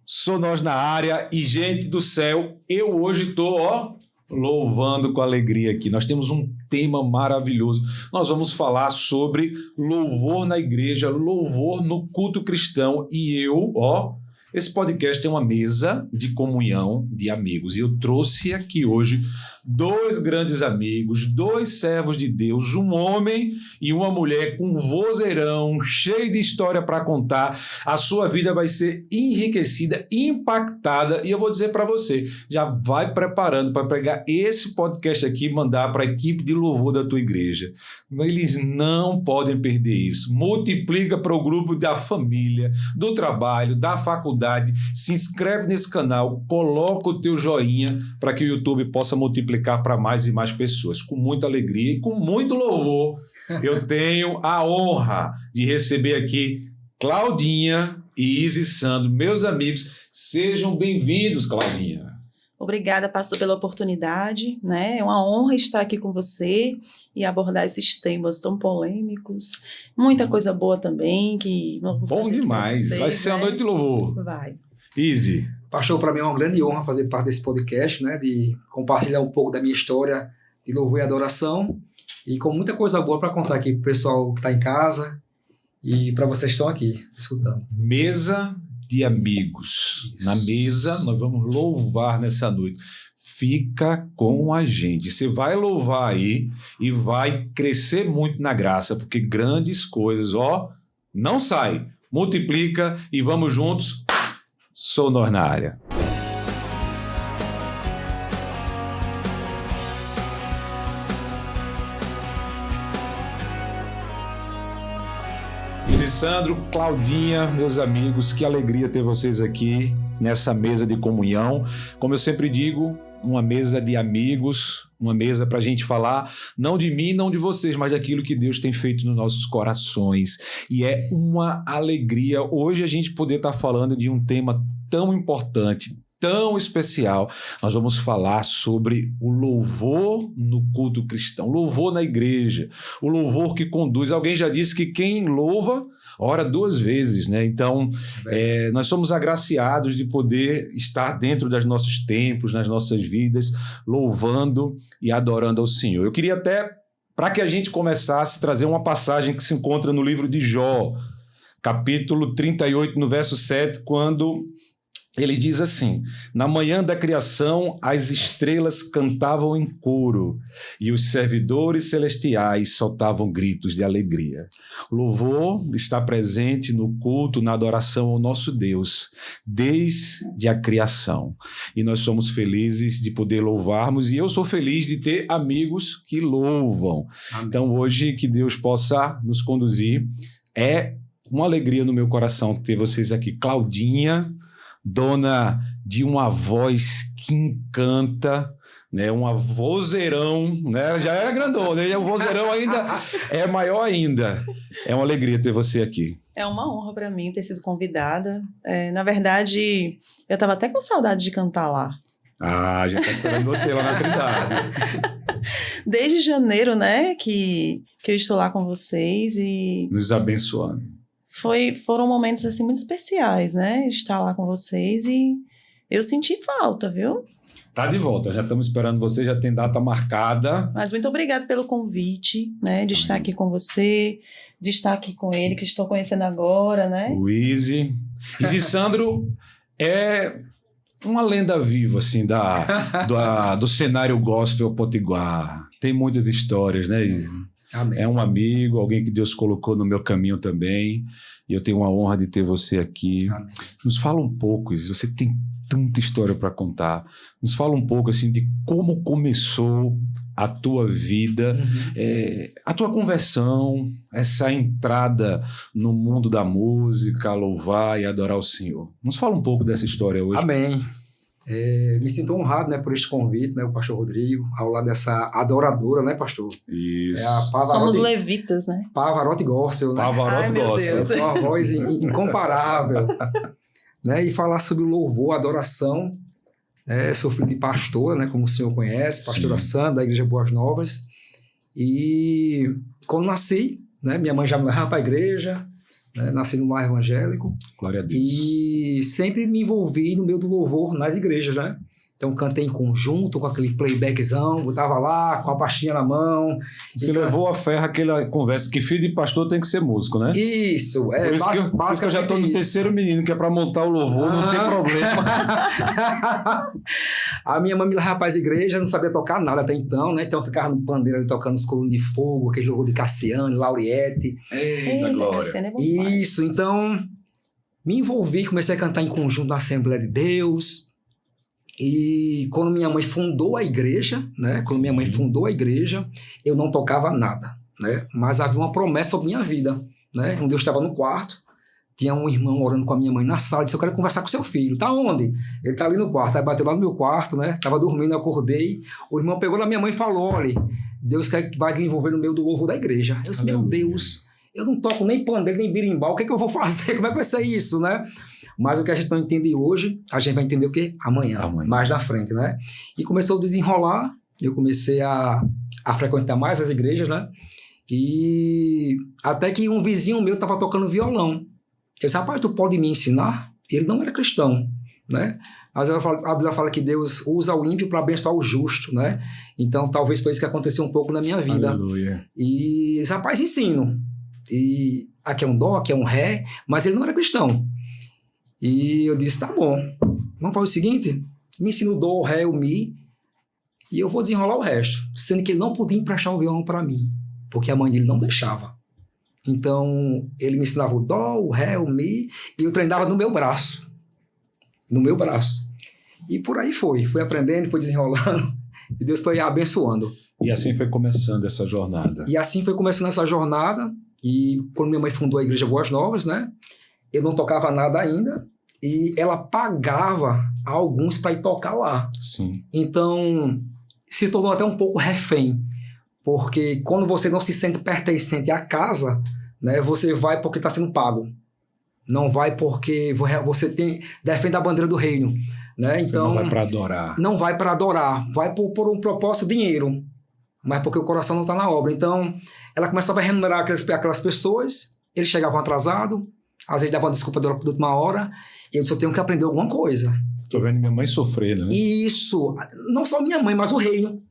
Sou Nós na área e, gente do céu, eu hoje estou, louvando com alegria aqui. Nós temos um tema maravilhoso. Nós vamos falar sobre louvor na igreja, louvor no culto cristão. E esse podcast tem uma mesa de comunhão de amigos. E eu trouxe aqui hoje dois grandes amigos, dois servos de Deus, um homem e uma mulher com vozeirão, cheio de história para contar. A sua vida vai ser enriquecida, impactada. E eu vou dizer para você, já vai preparando para pegar esse podcast aqui e mandar para a equipe de louvor da tua igreja. Eles não podem perder isso. Multiplica para o grupo da família, do trabalho, da faculdade. Se inscreve nesse canal, coloca o teu joinha para que o YouTube possa multiplicar para mais e mais pessoas. Com muita alegria e com muito louvor, eu tenho a honra de receber aqui Claudinha e Izzy Sandro, meus amigos. Sejam bem-vindos, Claudinha. Obrigada, pastor, pela oportunidade, né? É uma honra estar aqui com você e abordar esses temas tão polêmicos. Muita coisa boa também que vamos Bom fazer demais. vocês, vai ser a noite de louvor. Vai. Izzy. Pastor, para mim é uma grande honra fazer parte desse podcast, né? De compartilhar um pouco da minha história de louvor e adoração e com muita coisa boa para contar aqui para o pessoal que está em casa e para vocês que estão aqui escutando. Mesa de amigos. Isso. Na mesa nós vamos louvar nessa noite. Fica com a gente. Você vai louvar aí e vai crescer muito na graça, porque grandes coisas, não sai. Multiplica e vamos juntos. Sou Nós na área. Izzy Sandro, Claudinha, meus amigos, que alegria ter vocês aqui nessa mesa de comunhão. Como eu sempre digo, uma mesa de amigos, uma mesa para a gente falar não de mim, não de vocês, mas daquilo que Deus tem feito nos nossos corações. E é uma alegria hoje a gente poder estar falando de um tema tão importante, tão especial. Nós vamos falar sobre o louvor no culto cristão, louvor na igreja, o louvor que conduz. Alguém já disse que quem louva ora duas vezes, né? Então, nós somos agraciados de poder estar dentro dos nossos tempos, nas nossas vidas, louvando e adorando ao Senhor. Eu queria até, para que a gente começasse, trazer uma passagem que se encontra no livro de Jó, capítulo 38, no verso 7, quando ele diz assim: na manhã da criação as estrelas cantavam em coro e os servidores celestiais soltavam gritos de alegria. O louvor está presente no culto, na adoração ao nosso Deus, desde a criação. E nós somos felizes de poder louvarmos, e eu sou feliz de ter amigos que louvam. Amém. Então hoje que Deus possa nos conduzir. É uma alegria no meu coração ter vocês aqui. Claudinha, dona de uma voz que encanta, né? Uma vozeirão, né? Já era grandona, né? O vozeirão ainda é maior ainda. É uma alegria ter você aqui. É uma honra para mim ter sido convidada. Na verdade, eu estava até com saudade de cantar lá. Ah, já está esperando você lá na Trindade. Desde janeiro, né, que eu estou lá com vocês e nos abençoando. Foram momentos assim muito especiais, né? Estar lá com vocês e eu senti falta, viu? Tá de volta, já estamos esperando você, já tem data marcada. Mas muito obrigada pelo convite, né? De estar aqui com você, de estar aqui com ele, que estou conhecendo agora, né? O Izzy Sandro é uma lenda viva, assim, do cenário gospel potiguar. Tem muitas histórias, né, Izzy? Amém. É um amigo, alguém que Deus colocou no meu caminho também, e eu tenho uma honra de ter você aqui. Amém. Nos fala um pouco, você tem tanta história para contar, nos fala um pouco assim, de como começou a tua vida, a tua conversão, essa entrada no mundo da música, louvar e adorar o Senhor. Nos fala um pouco dessa história hoje. Amém. Me sinto honrado, né, por este convite, né, o pastor Rodrigo, ao lado dessa adoradora, né, pastor? Isso. Somos levitas, né? Pavarotti Gospel, né? Pavarotti Gospel. É uma voz incomparável. Né? E falar sobre o louvor, a adoração. Sou filho de pastora, né, como o senhor conhece, pastora Sandra, da Igreja Boas Novas. E quando nasci, né, minha mãe já me levava para a igreja, né? Nasci num lar evangélico. Glória a Deus. E sempre me envolvi no meio do louvor nas igrejas, né? Então cantei em conjunto com aquele playbackzão, eu tava lá com a pastinha na mão. Você levou a ferro aquela conversa que filho de pastor tem que ser músico, né? Isso, Por isso que eu já tô no terceiro menino, que é para montar o louvor, não tem problema. A minha mãe me levava para as igrejas, não sabia tocar nada até então, né? Então eu ficava no pandeiro ali tocando os colunas de fogo, aquele louvor de Cassiane, Lauriette. Eita, glória. Cassiano é bom demais. Isso, então me envolvi, comecei a cantar em conjunto na Assembleia de Deus. E quando minha mãe fundou a igreja, né? Quando minha mãe fundou a igreja, eu não tocava nada, né? Mas havia uma promessa sobre minha vida, né? Um dia eu estava no quarto, tinha um irmão orando com a minha mãe na sala, disse: eu quero conversar com seu filho. Tá onde? Ele tá ali no quarto. Aí bateu lá no meu quarto, né? Tava dormindo, eu acordei. O irmão pegou na minha mãe e falou: olha, Deus vai te envolver no meio do louvor da igreja. Eu disse: meu Deus, eu não toco nem pandeiro, nem birimbau, o que é que eu vou fazer? Como é que vai ser isso, né? Mas o que a gente não entende hoje, a gente vai entender o quê? Amanhã. Mais na frente, né? E começou a desenrolar, eu comecei a frequentar mais as igrejas, né? E até que um vizinho meu estava tocando violão. Eu disse: rapaz, tu pode me ensinar? Ele não era cristão, né? Mas a Bíblia fala que Deus usa o ímpio para abençoar o justo, né? Então talvez foi isso que aconteceu um pouco na minha vida. Aleluia. E esse rapaz, ensino. E aqui é um dó, aqui é um ré, mas ele não era cristão. E eu disse: tá bom, vamos fazer o seguinte, me ensina o dó, o ré, o mi, e eu vou desenrolar o resto. Sendo que ele não podia emprestar o violão para mim, porque a mãe dele não deixava. Então, ele me ensinava o dó, o ré, o mi, e eu treinava no meu braço. No meu braço. E por aí fui aprendendo, foi desenrolando, e Deus foi abençoando. E assim foi começando essa jornada. E quando minha mãe fundou a Igreja Boas Novas, né? Eu não tocava nada ainda, e ela pagava alguns para ir tocar lá. Sim. Então, se tornou até um pouco refém, porque quando você não se sente pertencente à casa, né, você vai porque está sendo pago. Não vai porque você defende a bandeira do reino. Né? Então, você não vai para adorar. Não vai para adorar, vai por um propósito, dinheiro, mas porque o coração não está na obra. Então, ela começava a remunerar aquelas pessoas, eles chegavam atrasados, às vezes davam desculpa da última hora, e eu disse: eu tenho que aprender alguma coisa. Tô vendo minha mãe sofrer, né? Isso, não só minha mãe, mas o reino,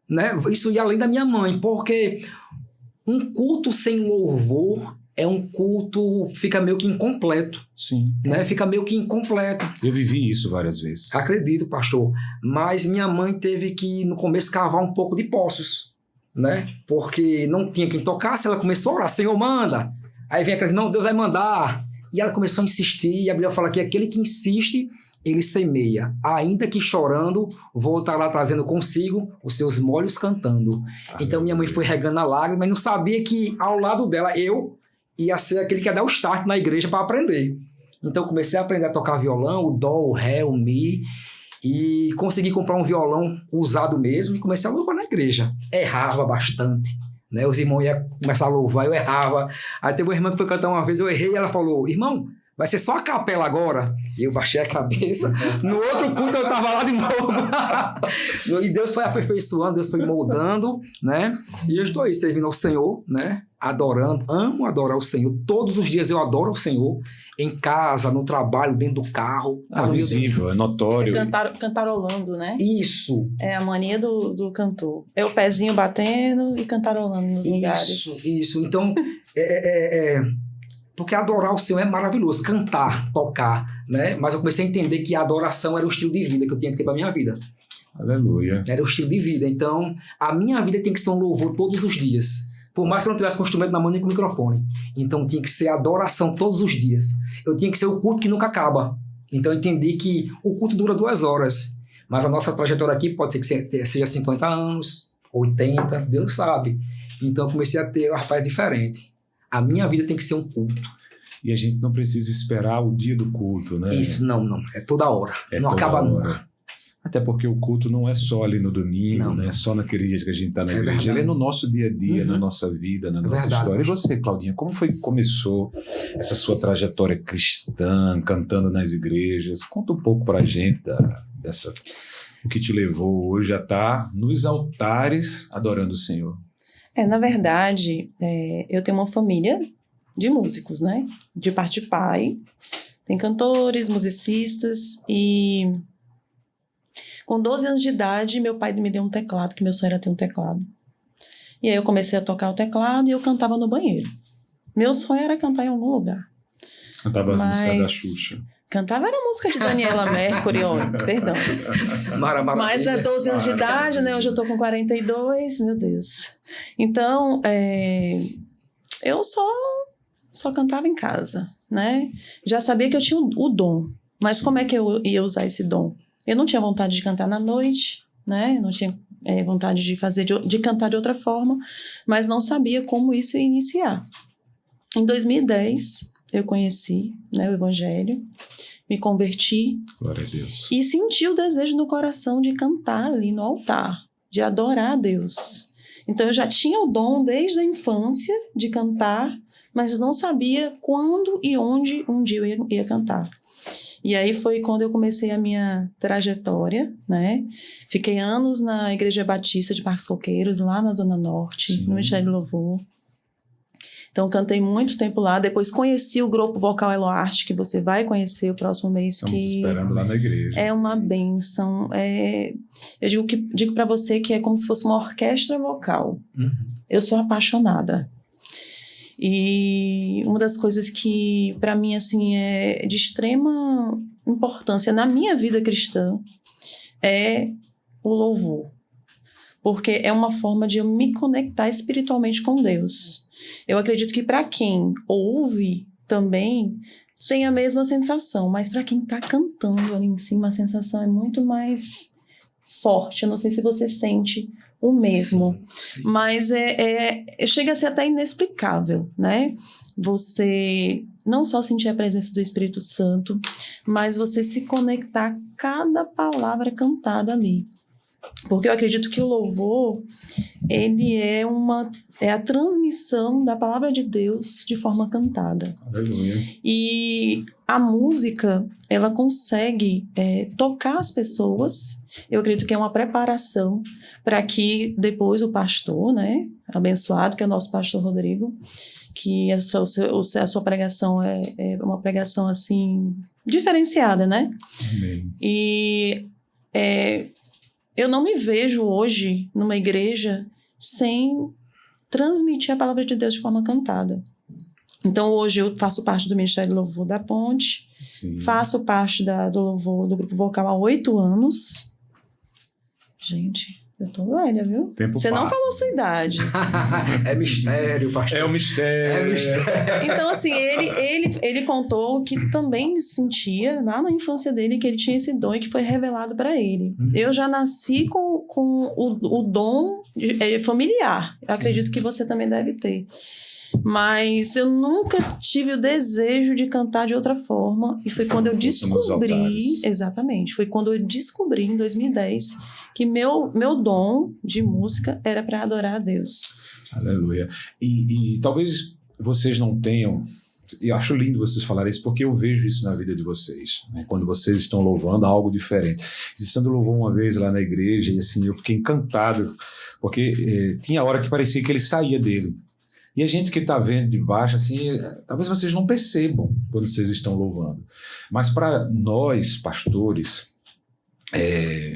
né? Isso ia além da minha mãe, porque um culto sem louvor é um culto, fica meio que incompleto. Sim. Né? Fica meio que incompleto. Eu vivi isso várias vezes. Acredito, pastor. Mas minha mãe teve que, no começo, cavar um pouco de poços, né? Porque não tinha quem tocasse, ela começou a orar: Senhor, manda. Aí vem aquela: não, Deus vai mandar. E ela começou a insistir, e a Bíblia fala que aquele que insiste, ele semeia. Ainda que chorando, voltará trazendo consigo os seus molhos cantando. Então minha mãe foi regando a lágrima, mas não sabia que ao lado dela, eu ia ser aquele que ia dar o start na igreja para aprender. Então eu comecei a aprender a tocar violão, o dó, o ré, o mi, e consegui comprar um violão usado mesmo e comecei a louvar na igreja. Errava bastante. Né? Os irmãos iam começar a louvar, eu errava. Aí teve uma irmã que foi cantar uma vez, eu errei, e ela falou: irmão, vai ser só a capela agora? E eu baixei a cabeça. No outro culto eu estava lá de novo. E Deus foi aperfeiçoando, Deus foi moldando, né? E eu estou aí servindo ao Senhor, né? Adorando, amo adorar o Senhor. Todos os dias eu adoro o Senhor. Em casa, no trabalho, dentro do carro. É visível, é notório. Cantarolando, né? Isso. É a mania do cantor. É o pezinho batendo e cantarolando nos lugares. Isso. Então, porque adorar o Senhor é maravilhoso. Cantar, tocar, né? Mas eu comecei a entender que a adoração era o estilo de vida que eu tinha que ter para minha vida. Aleluia. Era o estilo de vida. Então, a minha vida tem que ser um louvor todos os dias. Por mais que eu não tivesse com o instrumento na mão nem com o microfone. Então tinha que ser adoração todos os dias. Eu tinha que ser o culto que nunca acaba. Então eu entendi que o culto dura 2 horas. Mas a nossa trajetória aqui pode ser que seja 50 anos, 80, Deus sabe. Então eu comecei a ter um rapaz diferente. A minha vida tem que ser um culto. E a gente não precisa esperar o dia do culto, né? Isso, não. É toda hora. Não acaba nunca. Até porque o culto não é só ali no domingo, né? Só naquele dia que a gente está na igreja. Verdade. Ele é no nosso dia a dia, na nossa vida, na nossa história. E você, Claudinha, como foi que começou essa sua trajetória cristã, cantando nas igrejas? Conta um pouco pra gente o que te levou hoje a estar nos altares adorando o Senhor. Na verdade, eu tenho uma família de músicos, né? De parte de pai. Tem cantores, musicistas e... Com 12 anos de idade, meu pai me deu um teclado, que meu sonho era ter um teclado. E aí eu comecei a tocar o teclado e eu cantava no banheiro. Meu sonho era cantar em algum lugar. Cantava a música da Xuxa. Cantava era a música de Daniela Mercury, perdão. Mas é 12 anos de idade, né? Hoje eu tô com 42, meu Deus. Então, eu só cantava em casa, né? Já sabia que eu tinha o dom. Mas como é que eu ia usar esse dom? Eu não tinha vontade de cantar na noite, né? Não tinha vontade de cantar de outra forma, mas não sabia como isso ia iniciar. Em 2010, eu conheci, né, o Evangelho, me converti. Glória a Deus. E senti o desejo no coração de cantar ali no altar, de adorar a Deus. Então, eu já tinha o dom desde a infância de cantar, mas não sabia quando e onde um dia eu ia cantar. E aí foi quando eu comecei a minha trajetória, né? Fiquei anos na Igreja Batista de Parques Coqueiros, lá na Zona Norte, no Ministério de Louvor. Então, cantei muito tempo lá. Depois conheci o grupo vocal Eloarte, que você vai conhecer o próximo mês. Estamos esperando lá na igreja. É uma bênção. Eu digo para você que é como se fosse uma orquestra vocal. Uhum. Eu sou apaixonada. E uma das coisas que, para mim, assim, é de extrema importância na minha vida cristã é o louvor. Porque é uma forma de eu me conectar espiritualmente com Deus. Eu acredito que para quem ouve também tem a mesma sensação, mas para quem está cantando ali em cima, a sensação é muito mais forte. Eu não sei se você sente o mesmo, sim. Mas chega a ser até inexplicável, né? Você não só sentir a presença do Espírito Santo, mas você se conectar a cada palavra cantada ali. Porque eu acredito que o louvor, ele é a transmissão da palavra de Deus de forma cantada. Aleluia. E a música, ela consegue tocar as pessoas. Eu acredito que é uma preparação para que depois o pastor, né, abençoado, que é o nosso pastor Rodrigo, que a sua pregação é uma pregação, assim, diferenciada, né? Amém. E eu não me vejo hoje numa igreja sem transmitir a palavra de Deus de forma cantada. Então, hoje eu faço parte do Ministério do Louvor da Ponte, sim. Faço parte do louvor do grupo vocal há 8 anos. Gente, eu tô velha, viu? Você não falou sua idade. É mistério, pastor. É um mistério. É mistério. Então, assim, ele contou que também sentia, lá na infância dele, que ele tinha esse dom e que foi revelado para ele. Eu já nasci com o dom familiar. Eu acredito que você também deve ter. Mas eu nunca tive o desejo de cantar de outra forma. E foi quando eu descobri... Exatamente. Foi quando eu descobri, em 2010, que meu dom de música era para adorar a Deus. Aleluia. E talvez vocês não tenham... Eu acho lindo vocês falarem isso, porque eu vejo isso na vida de vocês, né? Quando vocês estão louvando algo diferente. Sandro louvou uma vez lá na igreja e assim, eu fiquei encantado, porque tinha hora que parecia que ele saía dele. E a gente que está vendo de baixo, assim, talvez vocês não percebam quando vocês estão louvando. Mas para nós, pastores,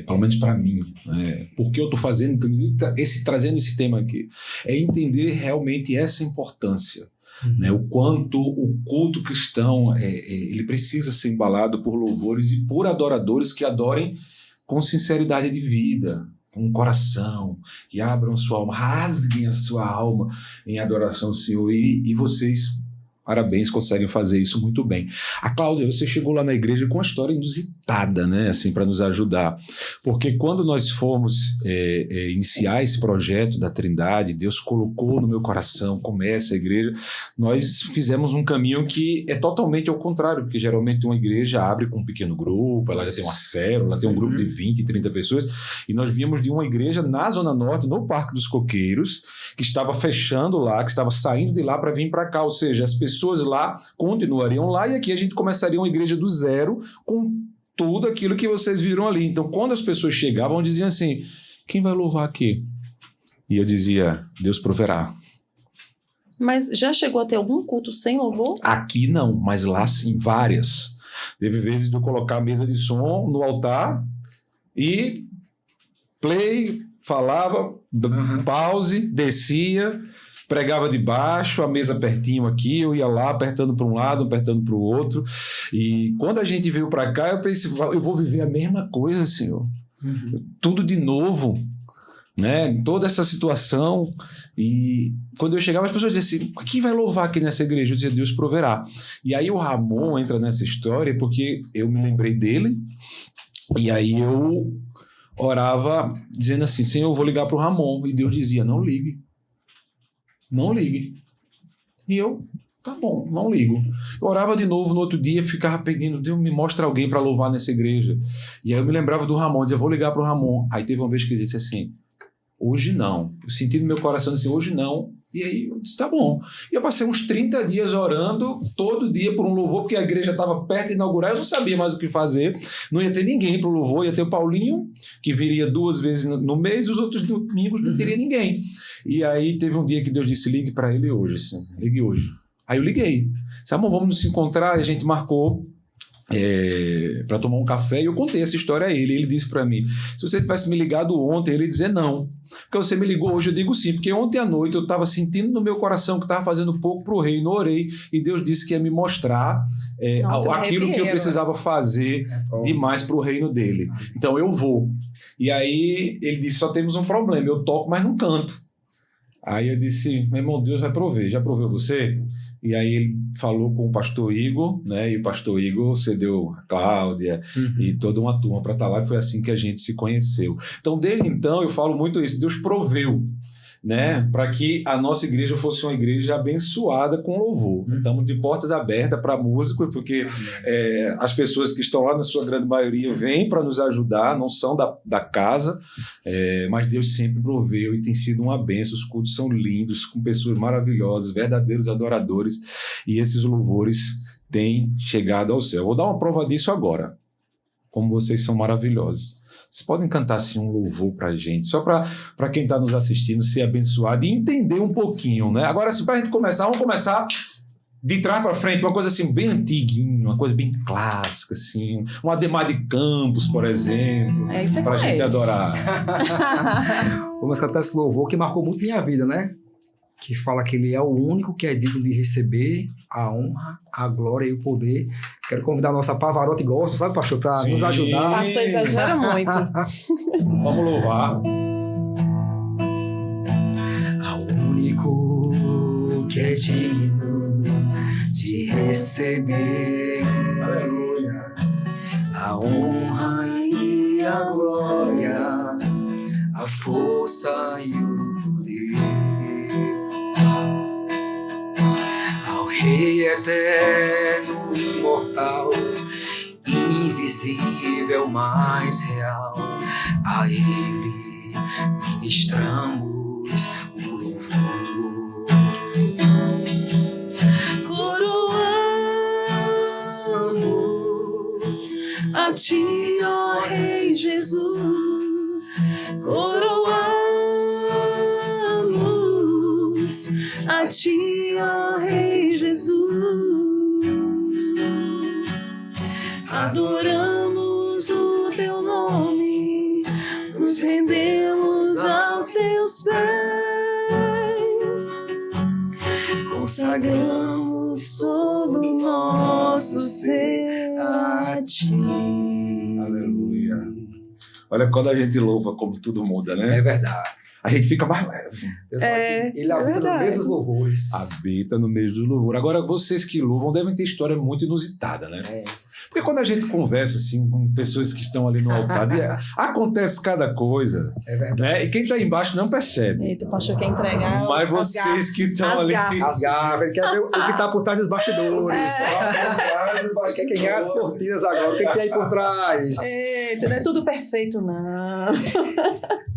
pelo menos para mim, porque eu estou fazendo, trazendo esse tema aqui, é entender realmente essa importância. Né, o quanto o culto cristão ele precisa ser embalado por louvores e por adoradores que adorem com sinceridade de vida, com coração, que abram sua alma, rasguem a sua alma em adoração ao Senhor. E vocês, parabéns, conseguem fazer isso muito bem. A Cláudia, você chegou lá na igreja com uma história inusitada, né, assim, para nos ajudar. Porque quando nós fomos iniciar esse projeto da Trindade, Deus colocou no meu coração, começa a igreja, nós fizemos um caminho que é totalmente ao contrário, porque geralmente uma igreja abre com um pequeno grupo, ela já tem uma célula, ela tem um grupo de 20, 30 pessoas, e nós víamos de uma igreja na Zona Norte, no Parque dos Coqueiros, que estava fechando lá, que estava saindo de lá para vir para cá, ou seja, as pessoas lá continuariam lá e aqui a gente começaria uma igreja do zero com tudo aquilo que vocês viram ali. Então, quando as pessoas chegavam, diziam assim, quem vai louvar aqui? E eu dizia, Deus proverá. Mas já chegou a ter algum culto sem louvor? Aqui não, mas lá sim, várias. Teve vezes de eu colocar a mesa de som no altar e play, falava, pause, descia, pregava de baixo, a mesa pertinho aqui, eu ia lá apertando para um lado, apertando para o outro. E quando a gente veio para cá, eu pensei, eu vou viver a mesma coisa, Senhor. Tudo de novo, né? Toda essa situação. E quando eu chegava, as pessoas diziam assim, quem vai louvar aqui nessa igreja? Eu dizia, Deus proverá. E aí o Ramon entra nessa história porque eu me lembrei dele e aí eu orava dizendo assim, Senhor, eu vou ligar para o Ramon. E Deus dizia, não ligue. Não ligue. E eu, tá bom, não ligo. Eu orava de novo no outro dia, ficava pedindo, Deus me mostra alguém para louvar nessa igreja. E aí eu me lembrava do Ramon, dizia, vou ligar para o Ramon. Aí teve uma vez que ele disse assim, hoje não. Eu senti no meu coração assim, hoje não. E aí eu disse, tá bom. E eu passei uns 30 dias orando, todo dia por um louvor, porque a igreja estava perto de inaugurar, eu não sabia mais o que fazer. Não ia ter ninguém para o louvor, ia ter o Paulinho, que viria 2 vezes no mês, os outros domingos não teria ninguém. E aí teve um dia que Deus disse, ligue para ele hoje, assim, ligue hoje. Aí eu liguei. Disse, amor, vamos nos encontrar, e a gente marcou para tomar um café, e eu contei essa história a ele. Ele disse para mim, se você tivesse me ligado ontem, ele ia dizer não. Porque você me ligou hoje, eu digo sim, porque ontem à noite eu estava sentindo no meu coração que estava fazendo pouco para o reino, orei, e Deus disse que ia me mostrar aquilo que eu precisava fazer demais para o reino dele. Então eu vou. E aí ele disse, só temos um problema, eu toco, mas não canto. Aí eu disse, meu irmão, Deus vai prover. Já proveu você? E aí ele falou com o pastor Igor, né? E o pastor Igor cedeu a Cláudia e toda uma turma para estar lá, e foi assim que a gente se conheceu. Então, desde então, eu falo muito isso, Deus proveu, né? Para que a nossa igreja fosse uma igreja abençoada com louvor. Estamos de portas abertas para músicos, porque as pessoas que estão lá, na sua grande maioria, vêm para nos ajudar, não são da casa, mas Deus sempre proveu e tem sido uma bênção. Os cultos são lindos, com pessoas maravilhosas, verdadeiros adoradores, e esses louvores têm chegado ao céu. Vou dar uma prova disso agora, como vocês são maravilhosos. Vocês podem cantar assim um louvor pra gente, só para quem está nos assistindo ser abençoado e entender um pouquinho, né? Agora, assim, para a gente começar, vamos começar de trás para frente, uma coisa assim bem antiguinha, uma coisa bem clássica, assim, um Ademar de Campos, por exemplo, para a gente adorar. Vamos cantar esse louvor que marcou muito minha vida, né? Que fala que ele é o único que é digno de receber a honra, a glória e o poder. Quero convidar a nossa Pavarotti Gospel, sabe, pastor, para nos ajudar. O pastor exagera muito. Vamos louvar. Ao único que é digno de receber, aleluia, a honra e a glória, a força e o poder. Rei eterno, imortal, invisível, mais real, a Ele ministramos o louvor. Coroamos a Ti, ó Rei Jesus, coroamos a Ti, ó Rei Jesus, adoramos o Teu nome, nos rendemos aos Teus pés, consagramos todo o nosso ser a Ti. Aleluia. Olha quando a gente louva como tudo muda, né? É verdade. A gente fica mais leve. Ele habita no meio dos louvores. Habita no meio dos louvores. Agora, vocês que louvam devem ter história muito inusitada, né? Porque quando a gente conversa assim com pessoas que estão ali no altar, acontece cada coisa. É verdade. Né? E quem está embaixo não percebe. Eita, o pastor quer entregar. Mas vocês que estão ali. As garras, ele quer ver o que está por trás dos bastidores. Quer queimar as cortinas agora. O que tem aí por trás? Eita, não é tudo perfeito, não.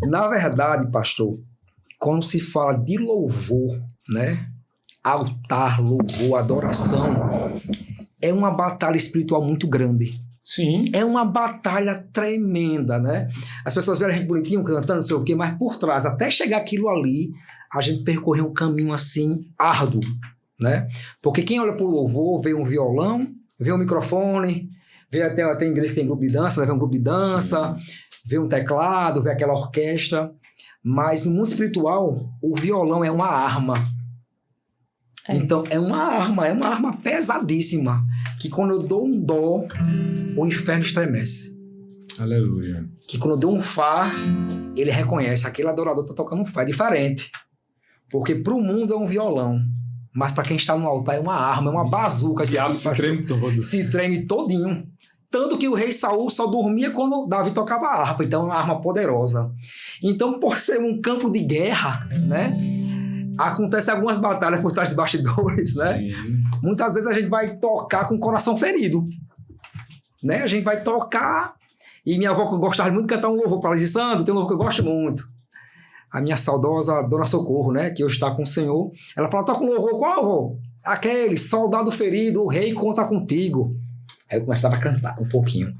Na verdade, pastor, quando se fala de louvor, né? Altar, louvor, adoração, é uma batalha espiritual muito grande. Sim. É uma batalha tremenda, né? As pessoas veem a gente bonitinho cantando, não sei o quê, mas por trás, até chegar aquilo ali, a gente percorreu um caminho assim árduo, né? Porque quem olha para o louvor vê um violão, vê um microfone, vê até igreja que tem grupo de dança, né? Vê um grupo de dança, vê um teclado, vê aquela orquestra. Mas no mundo espiritual, o violão é uma arma. Então, é uma arma pesadíssima, que quando eu dou um dó, o inferno estremece. Aleluia. Que quando eu dou um fá, ele reconhece, aquele adorador está tocando um fá, é diferente. Porque para o mundo é um violão, mas para quem está no altar é uma arma, é uma bazuca. O diabo se treme todo. Se treme todinho. Tanto que o rei Saul só dormia quando Davi tocava a harpa, então é uma arma poderosa. Então, por ser um campo de guerra, né? Acontecem algumas batalhas por trás de bastidores, né? Muitas vezes a gente vai tocar com o coração ferido, né? A gente vai tocar, e minha avó gostava muito de cantar um louvor para ela, disse, Sandro, tem um louvor que eu gosto muito. A minha saudosa Dona Socorro, né? Que hoje está com o Senhor, ela fala, toca um louvor, qual louvor? Aquele, soldado ferido, o rei conta contigo. Aí eu começava a cantar um pouquinho.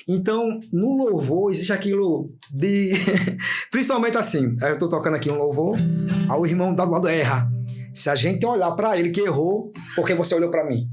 Então, no louvor, existe aquilo de... Principalmente assim, eu estou tocando aqui um louvor, aí o irmão do lado erra. Se a gente olhar para ele que errou, porque você olhou para mim?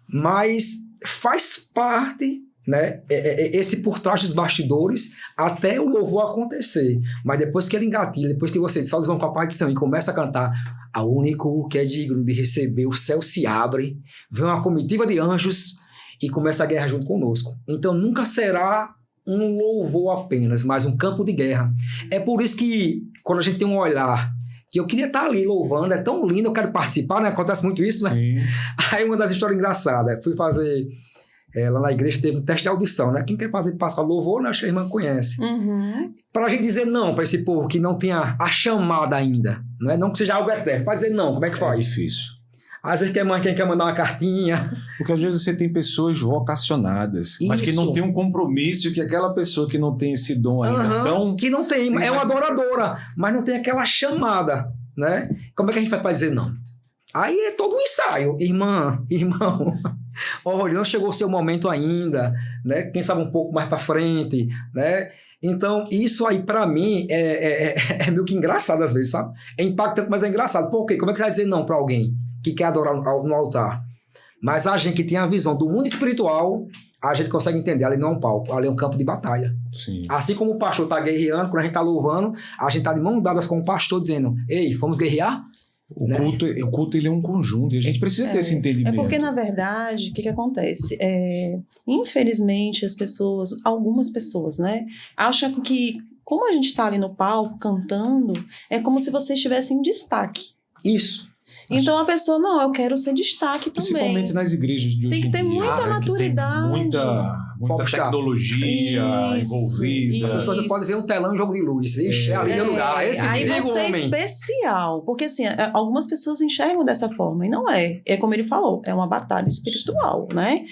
Mas faz parte, né? Esse por trás dos bastidores até o louvor acontecer. Mas depois que ele engatilha, depois que vocês só vão para a partição e começa a cantar, a único que é digno de receber, o céu se abre, vem uma comitiva de anjos e começa a guerra junto conosco. Então nunca será um louvor apenas, mas um campo de guerra. É por isso que quando a gente tem um olhar que eu queria estar ali louvando, é tão lindo, eu quero participar, né? Acontece muito isso, né? Sim. Aí uma das histórias engraçadas, fui fazer... lá na igreja teve um teste de audição, né? Quem quer participar do louvor, né? Acho que a irmã conhece. Uhum. Para a gente dizer não para esse povo que não tem a chamada ainda, não é? Não que seja algo eterno, para dizer não, como é que faz? É difícil. Às vezes quem quer mandar uma cartinha. Porque às vezes você tem pessoas vocacionadas, mas que não tem um compromisso que aquela pessoa que não tem esse dom ainda. Então, que não tem, é uma adoradora, mas não tem aquela chamada, né? Como é que a gente vai para dizer não? Aí é todo um ensaio. Irmão, olha, não chegou o seu momento ainda, né? Quem sabe um pouco mais para frente, né? Então, isso aí para mim é meio que engraçado às vezes, sabe? É impactante, mas é engraçado. Por quê? Como é que você vai dizer não para alguém que quer adorar no altar? Mas a gente que tem a visão do mundo espiritual, a gente consegue entender. Ali não é um palco, ali é um campo de batalha. Sim. Assim como o pastor está guerreando, quando a gente está louvando, a gente está de mão dadas com o pastor dizendo, ei, vamos guerrear? O culto ele é um conjunto e a gente precisa ter esse entendimento. É porque, na verdade, o que acontece? Infelizmente, algumas pessoas, né, acham que, como a gente está ali no palco cantando, é como se você estivesse em destaque. Isso. Então a pessoa, não, eu quero ser destaque também. Principalmente nas igrejas de hoje em dia. Tem que ter muita maturidade. Tem muita tecnologia envolvida. As pessoas não podem ver um telão, um jogo de luz. Ixi, ali é lugar. Esse aí você é especial. Porque assim, algumas pessoas enxergam dessa forma. E não é. É como ele falou, é uma batalha espiritual, né?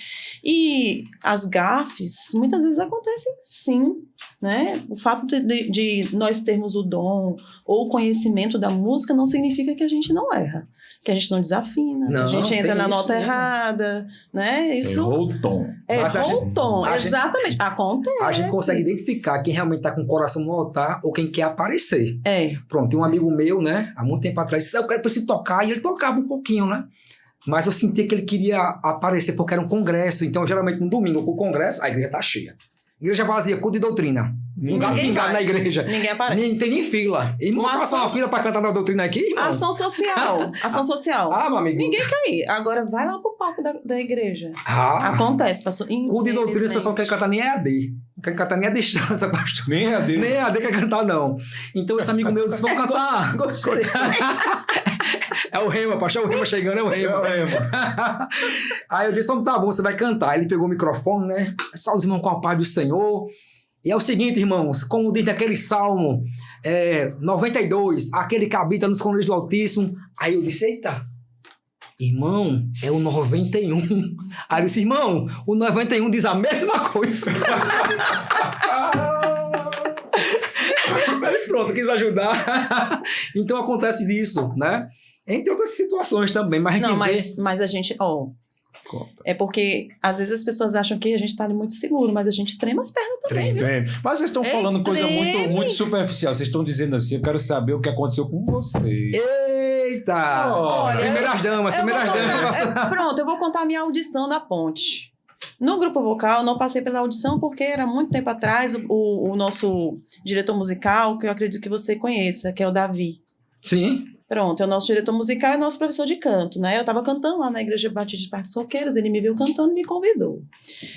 E as gafes, muitas vezes acontecem sim. Né? O fato de nós termos o dom ou o conhecimento da música não significa que a gente não erra. Que a gente não desafina, que a gente entra na nota errada, né? Isso errou o tom. Errou o tom, exatamente. Acontece. A gente consegue identificar quem realmente está com o coração no altar ou quem quer aparecer. É. Pronto, tem um amigo meu, né? Há muito tempo atrás, disse, eu quero preciso tocar, e ele tocava um pouquinho, né? Mas eu sentia que ele queria aparecer porque era um congresso. Então, geralmente, no domingo, com o congresso, a igreja tá cheia. Igreja vazia, culto de doutrina. Um gato pingado na igreja. Ninguém aparece. Tem nem fila. Irmão, passa uma fila pra cantar na doutrina aqui, irmão. Ação social. Ação social. Meu amigo. Ninguém quer ir. Agora vai lá pro palco da igreja. Acontece, pastor. Culto de doutrina, o pessoal quer cantar nem EAD. Não quer cantar nem a distância, pastor. Nem EAD. Nem EAD quer cantar, não. Então esse amigo meu disse, vamos cantar. Gostei. É o Rema, pastor. É o Rema chegando, é o Rema. Aí eu disse, tá bom, você vai cantar. Aí ele pegou o microfone, né? Salve os irmãos com a paz do Senhor. E é o seguinte, irmãos, como diz naquele Salmo 92, aquele que habita nos esconderijos do Altíssimo. Aí eu disse, eita, irmão, é o 91. Aí eu disse, irmão, o 91 diz a mesma coisa. Mas pronto, quis ajudar. Então acontece disso, né? Entre outras situações também. Mas a gente mas a gente, Conta. É porque, às vezes, as pessoas acham que a gente tá ali muito seguro, mas a gente trema as pernas também, viu? Treme. Mas vocês estão falando coisa muito, muito superficial. Vocês estão dizendo assim, eu quero saber o que aconteceu com vocês. Eita! Olha, primeiras damas. Pronto, eu vou contar a minha audição da ponte. No grupo vocal, eu não passei pela audição porque era muito tempo atrás o nosso diretor musical, que eu acredito que você conheça, que é o Davi. Sim. Pronto, é o nosso diretor musical e nosso professor de canto, né? Eu estava cantando lá na Igreja Batista de Parques Roqueiros, ele me viu cantando e me convidou.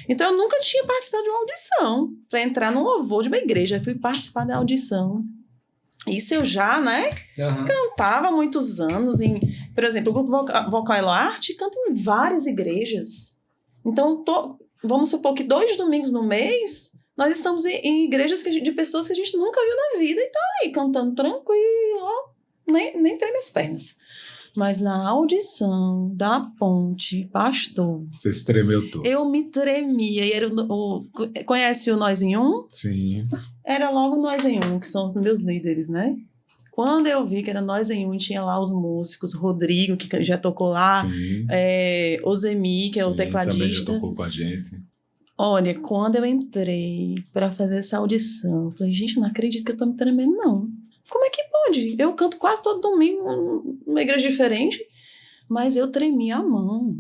Então, eu nunca tinha participado de uma audição para entrar no louvor de uma igreja. Eu fui participar da audição. Isso eu já, né? Cantava há muitos anos. Por exemplo, o grupo Vocal Eloarte canta em várias igrejas. Então, vamos supor que 2 domingos no mês, nós estamos em igrejas de pessoas que a gente nunca viu na vida e tá ali cantando tranquilo, nem treme as pernas. Mas na audição da ponte, pastor... Você se tremeu todo. Eu me tremia. E era conhece o Nós em Um? Sim. Era logo Nós em Um, que são os meus líderes, né? Quando eu vi que era Nós em Um, tinha lá os músicos, Rodrigo, que já tocou lá, Ozemi, que é o tecladista. Também já tocou com a gente. Olha, quando eu entrei para fazer essa audição, eu falei, gente, eu não acredito que eu tô me tremendo, não. Como é que pode? Eu canto quase todo domingo numa igreja diferente, mas eu tremia a mão.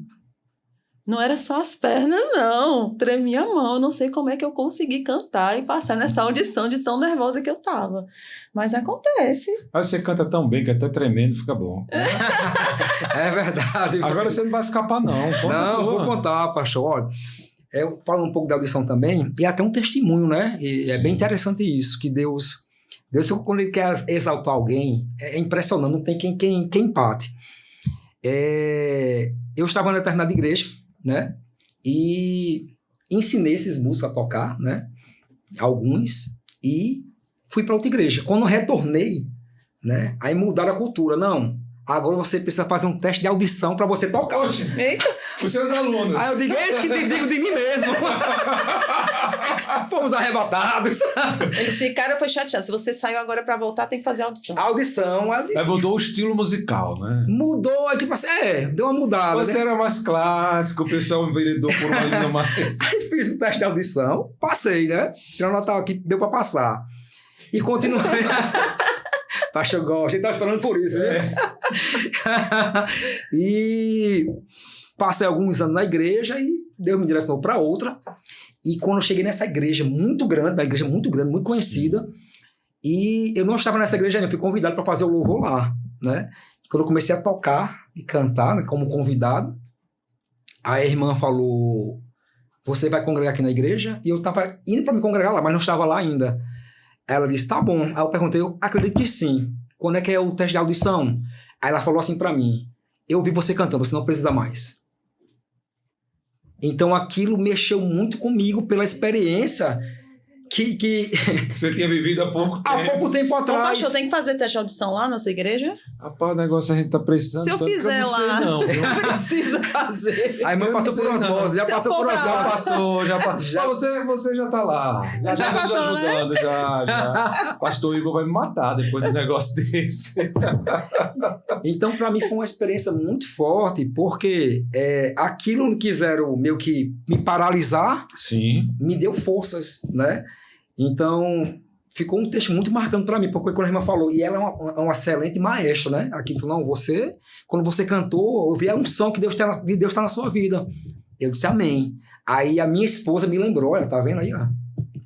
Não era só as pernas, não. Tremia a mão. Eu não sei como é que eu consegui cantar e passar nessa audição de tão nervosa que eu tava. Mas acontece. Mas você canta tão bem que até tremendo fica bom. É verdade. Agora você não vai escapar, não. Não, vou contar, pastor. Olha, eu falo um pouco da audição também, e até um testemunho, né? E é bem interessante isso, que Deus, quando Ele quer exaltar alguém, é impressionante, não tem quem empate. Eu estava na determinada igreja, né? E ensinei esses músicos a tocar, né? Alguns, e fui para outra igreja. Quando eu retornei, né? Aí mudaram a cultura. Não, agora você precisa fazer um teste de audição para você tocar. Oxe, os seus alunos. Aí eu digo, esse que digo de mim mesmo. Fomos arrebatados. Esse cara foi chateado. Se você saiu agora para voltar, tem que fazer audição. Audição. Mas mudou o estilo musical, né? Mudou, tipo assim, deu uma mudada. Você né? era mais clássico, o pessoal enveredou por uma linha mais... Aí fiz o teste de audição, passei, né? Tirei uma nota aqui, deu para passar. E continuei. Pastor gosta, ele tá esperando por isso, né? E passei alguns anos na igreja e Deus me direcionou para outra. E quando eu cheguei nessa igreja muito grande, muito conhecida, e eu não estava nessa igreja ainda, fui convidado para fazer o louvor lá, né? Quando eu comecei a tocar e cantar, né, como convidado, a irmã falou, você vai congregar aqui na igreja? E eu estava indo para me congregar lá, mas não estava lá ainda. Ela disse, tá bom. Aí eu perguntei, eu acredito que sim. Quando é que é o teste de audição? Aí ela falou assim para mim, eu ouvi você cantando, você não precisa mais. Então aquilo mexeu muito comigo pela experiência que você tinha vivido há pouco tempo. Há pouco tempo atrás. Pastor, tem que fazer teste de audição lá na sua igreja? Rapaz, o negócio a gente tá precisando. Se eu fizer lá, não precisa fazer. A irmã passou por osmose, já passou por osmose. Já. Você já tá lá. Já passou, nos ajudando, né? já. Pastor Igor vai me matar depois de um negócio desse. Então, para mim, foi uma experiência muito forte, porque aquilo que quiseram meio que me paralisar, sim, me deu forças, né? Então, ficou um texto muito marcante para mim, porque quando a irmã falou, e ela é uma excelente maestra, né? Aqui, não, quando você cantou, eu vi a unção que Deus está na sua vida. Eu disse, amém. Aí a minha esposa me lembrou, olha, tá vendo aí, ó?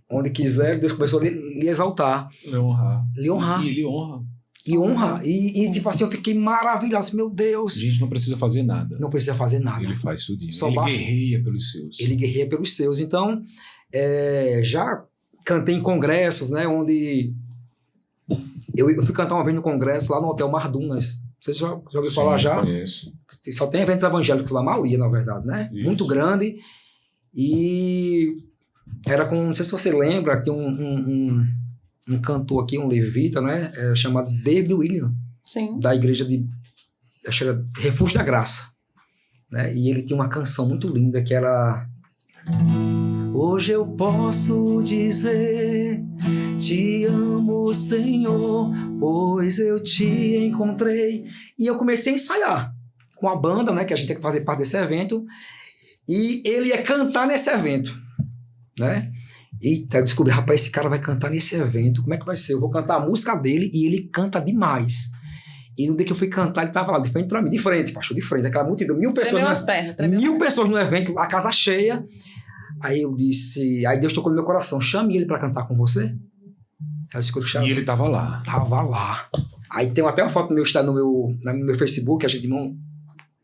Onde quiser, Deus começou a lhe exaltar. Lhe honrar. Lhe honrar. E lhe honra. E honra. E tipo assim, eu fiquei maravilhado. Meu Deus. A gente não precisa fazer nada. Não precisa fazer nada. Ele faz tudo isso. Ele guerreia pelos seus. Ele guerreia pelos seus. Então, já cantei em congressos, né? Onde eu fui cantar uma vez no congresso lá no Hotel Mardunas. Você já ouviu falar já? Conheço. Só tem eventos evangélicos lá, a maioria, na verdade, né? Isso. Muito grande. E era com, não sei se você lembra, tem um cantor aqui, um levita, né? Chamado David William. Sim. Da igreja acho que era Refúgio da Graça. Né? E ele tinha uma canção muito linda que era... Hoje eu posso dizer, te amo, Senhor, pois eu te encontrei. E eu comecei a ensaiar com a banda, né, que a gente tem que fazer parte desse evento. E ele ia cantar nesse evento, né? Eita, eu descobri, rapaz, esse cara vai cantar nesse evento, como é que vai ser? Eu vou cantar a música dele e ele canta demais. E no dia que eu fui cantar, ele tava lá de frente pra mim, de frente, pastor, de frente, aquela multidão, 1.000 pessoas. Tremeu as pernas, tremeu 1.000 pessoas no evento, a casa cheia. Aí eu disse, aí Deus tocou no meu coração, chame ele pra cantar com você. Aí eu disse, E ele tava lá. Tava lá. Aí tem até uma foto no meu Facebook, a gente, irmão,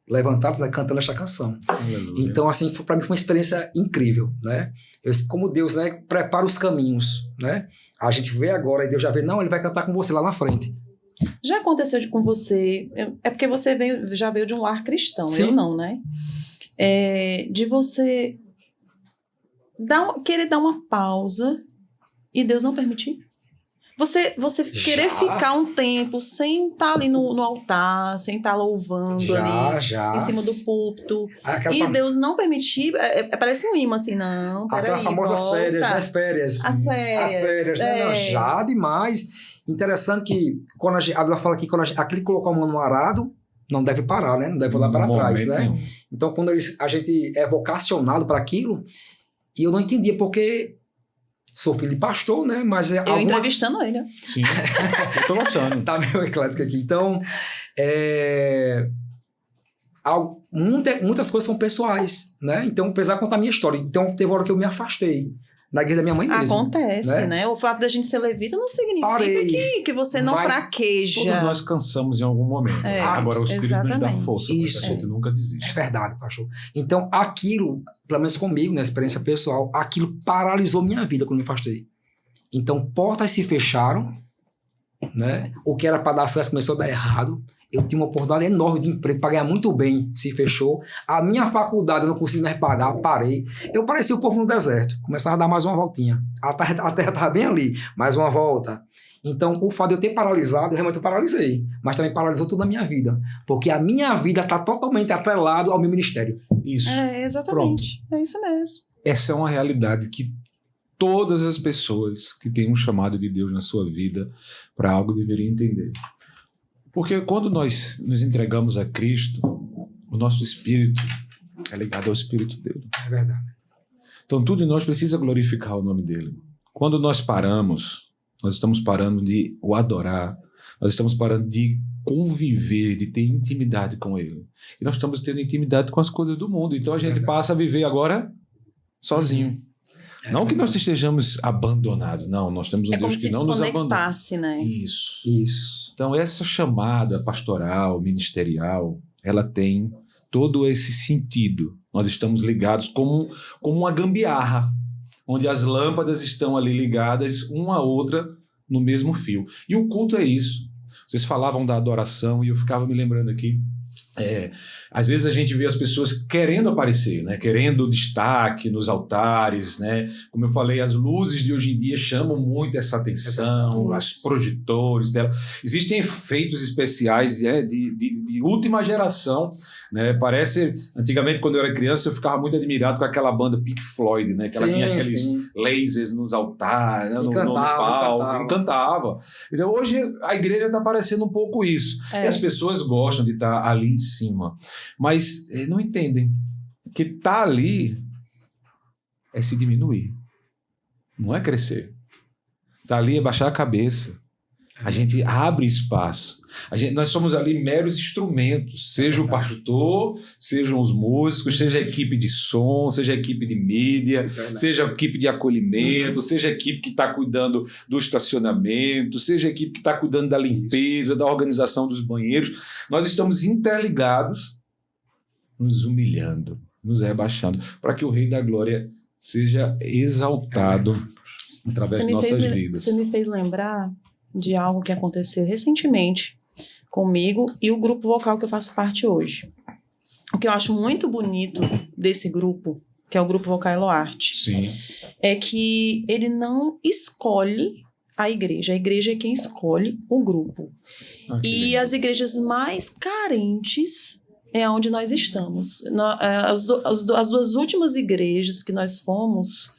levantados, né, cantando essa canção. Aleluia. Então, assim, para mim foi uma experiência incrível, né? Como Deus, né, prepara os caminhos, né? A gente vê agora e Deus já vê, não, ele vai cantar com você lá na frente. Já aconteceu com você, é porque você já veio de um lar cristão, Sim. eu não, né? De você querer dar uma pausa e Deus não permitir? Você querer ficar um tempo sem estar ali no altar, sem estar louvando ali em cima do púlpito. Deus não permitir, parece um imã assim, não, peraí, aquelas famosas férias, né? Férias. As férias. Né? Não, já demais. Interessante que quando a Bíblia fala que quando aquele colocou a mão no arado, não deve parar, né? Não deve olhar para trás, né? Nenhum. Então, quando a gente é vocacionado para aquilo, e eu não entendia porque sou filho de pastor, né? Mas eu entrevistando ele. Sim, eu tô gostando. Tá meio eclético aqui. Então, muitas coisas são pessoais, né? Então, precisava contar a minha história. Então, teve uma hora que eu me afastei da igreja da minha mãe mesmo. Acontece, né? O fato da gente ser levita não significa que você não fraqueja. Todos nós cansamos em algum momento. Agora, o Espírito nos dá força. Isso. A gente nunca desiste. É verdade, pastor. Então, aquilo, pelo menos comigo, na experiência pessoal, aquilo paralisou minha vida quando me afastei. Então, portas se fecharam, né? O que era para dar certo começou a dar errado. Eu tinha uma oportunidade enorme de emprego para ganhar muito bem, se fechou. A minha faculdade eu não consegui mais pagar, parei. Eu parecia o povo no deserto. Começava a dar mais uma voltinha. A terra estava bem ali, mais uma volta. Então, o fato de eu ter paralisado, realmente eu paralisei. Mas também paralisou toda a minha vida. Porque a minha vida está totalmente atrelada ao meu ministério. Isso. Exatamente. Pronto. É isso mesmo. Essa é uma realidade que todas as pessoas que têm um chamado de Deus na sua vida para algo deveriam entender. Porque quando nós nos entregamos a Cristo, o nosso espírito é ligado ao espírito dele. É verdade. Então tudo em nós precisa glorificar o nome dele. Quando nós paramos, nós estamos parando de o adorar, nós estamos parando de conviver, de ter intimidade com ele. E nós estamos tendo intimidade com as coisas do mundo. Então a gente passa a viver agora sozinho. Não que nós estejamos abandonados, não. Nós temos um Deus que não nos abandona. Né? Isso. Então, essa chamada pastoral, ministerial, ela tem todo esse sentido. Nós estamos ligados como uma gambiarra, onde as lâmpadas estão ali ligadas uma a outra no mesmo fio. E o culto é isso. Vocês falavam da adoração e eu ficava me lembrando aqui. Às vezes a gente vê as pessoas querendo aparecer, né? Querendo destaque nos altares, né? Como eu falei, as luzes de hoje em dia chamam muito essa atenção, os projetores dela. Existem efeitos especiais de última geração, né? Parece, antigamente quando eu era criança eu ficava muito admirado com aquela banda Pink Floyd, né? Que ela tinha aqueles lasers nos altares, né? no palco, encantava. Então hoje a igreja está parecendo um pouco isso. E as pessoas gostam de estar ali em cima, mas não entendem que estar ali é se diminuir, não é crescer. Estar ali é baixar a cabeça. A gente abre espaço. Nós somos ali meros instrumentos, seja o pastor, sejam os músicos, seja a equipe de som, seja a equipe de mídia, seja a equipe de acolhimento, seja a equipe que está cuidando do estacionamento, seja a equipe que está cuidando da limpeza, da organização dos banheiros. Nós estamos interligados, nos humilhando, nos rebaixando, para que o Rei da Glória seja exaltado através de nossas vidas. Você me fez lembrar de algo que aconteceu recentemente comigo e o grupo vocal que eu faço parte hoje. O que eu acho muito bonito desse grupo, que é o Grupo Vocal Eloarte, Sim. é que ele não escolhe a igreja é quem escolhe o grupo. E as igrejas mais carentes é onde nós estamos. As duas últimas igrejas que nós fomos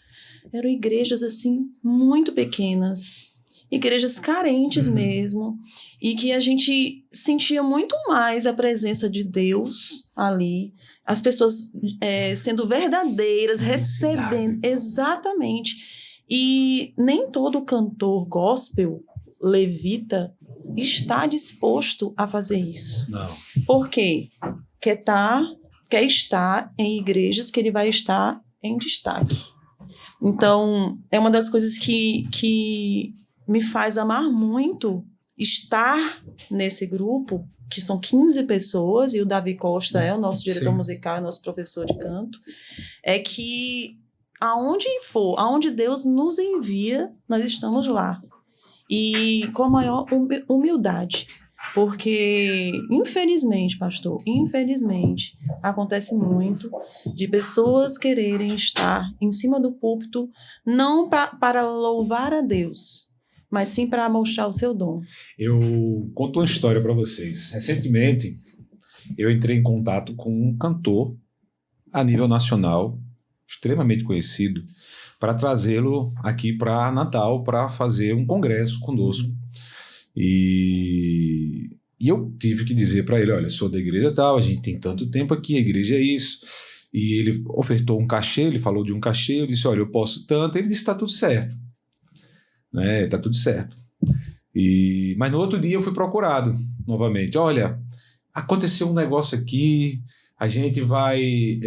eram igrejas assim muito pequenas. igrejas carentes mesmo, e que a gente sentia muito mais a presença de Deus ali, as pessoas sendo verdadeiras, recebendo, exatamente. E nem todo cantor gospel, levita, está disposto a fazer isso. Não. Por quê? Quer estar em igrejas que ele vai estar em destaque. Então, é uma das coisas que me faz amar muito estar nesse grupo, que são 15 pessoas, e o Davi Costa é o nosso diretor musical, é o nosso professor de canto, é que aonde Deus nos envia, nós estamos lá. E com a maior humildade. Porque, infelizmente, pastor, acontece muito de pessoas quererem estar em cima do púlpito, não para louvar a Deus, mas sim para mostrar o seu dom. Eu conto uma história para vocês. Recentemente, eu entrei em contato com um cantor a nível nacional, extremamente conhecido, para trazê-lo aqui para Natal para fazer um congresso conosco. E eu tive que dizer para ele, olha, sou da igreja tal, a gente tem tanto tempo aqui, a igreja é isso. E ele ofertou um cachê, ele falou de um cachê, eu disse, olha, eu posso tanto. Ele disse, está tudo certo. Né? Tá tudo certo. Mas no outro dia eu fui procurado novamente. Olha, aconteceu um negócio aqui, a gente vai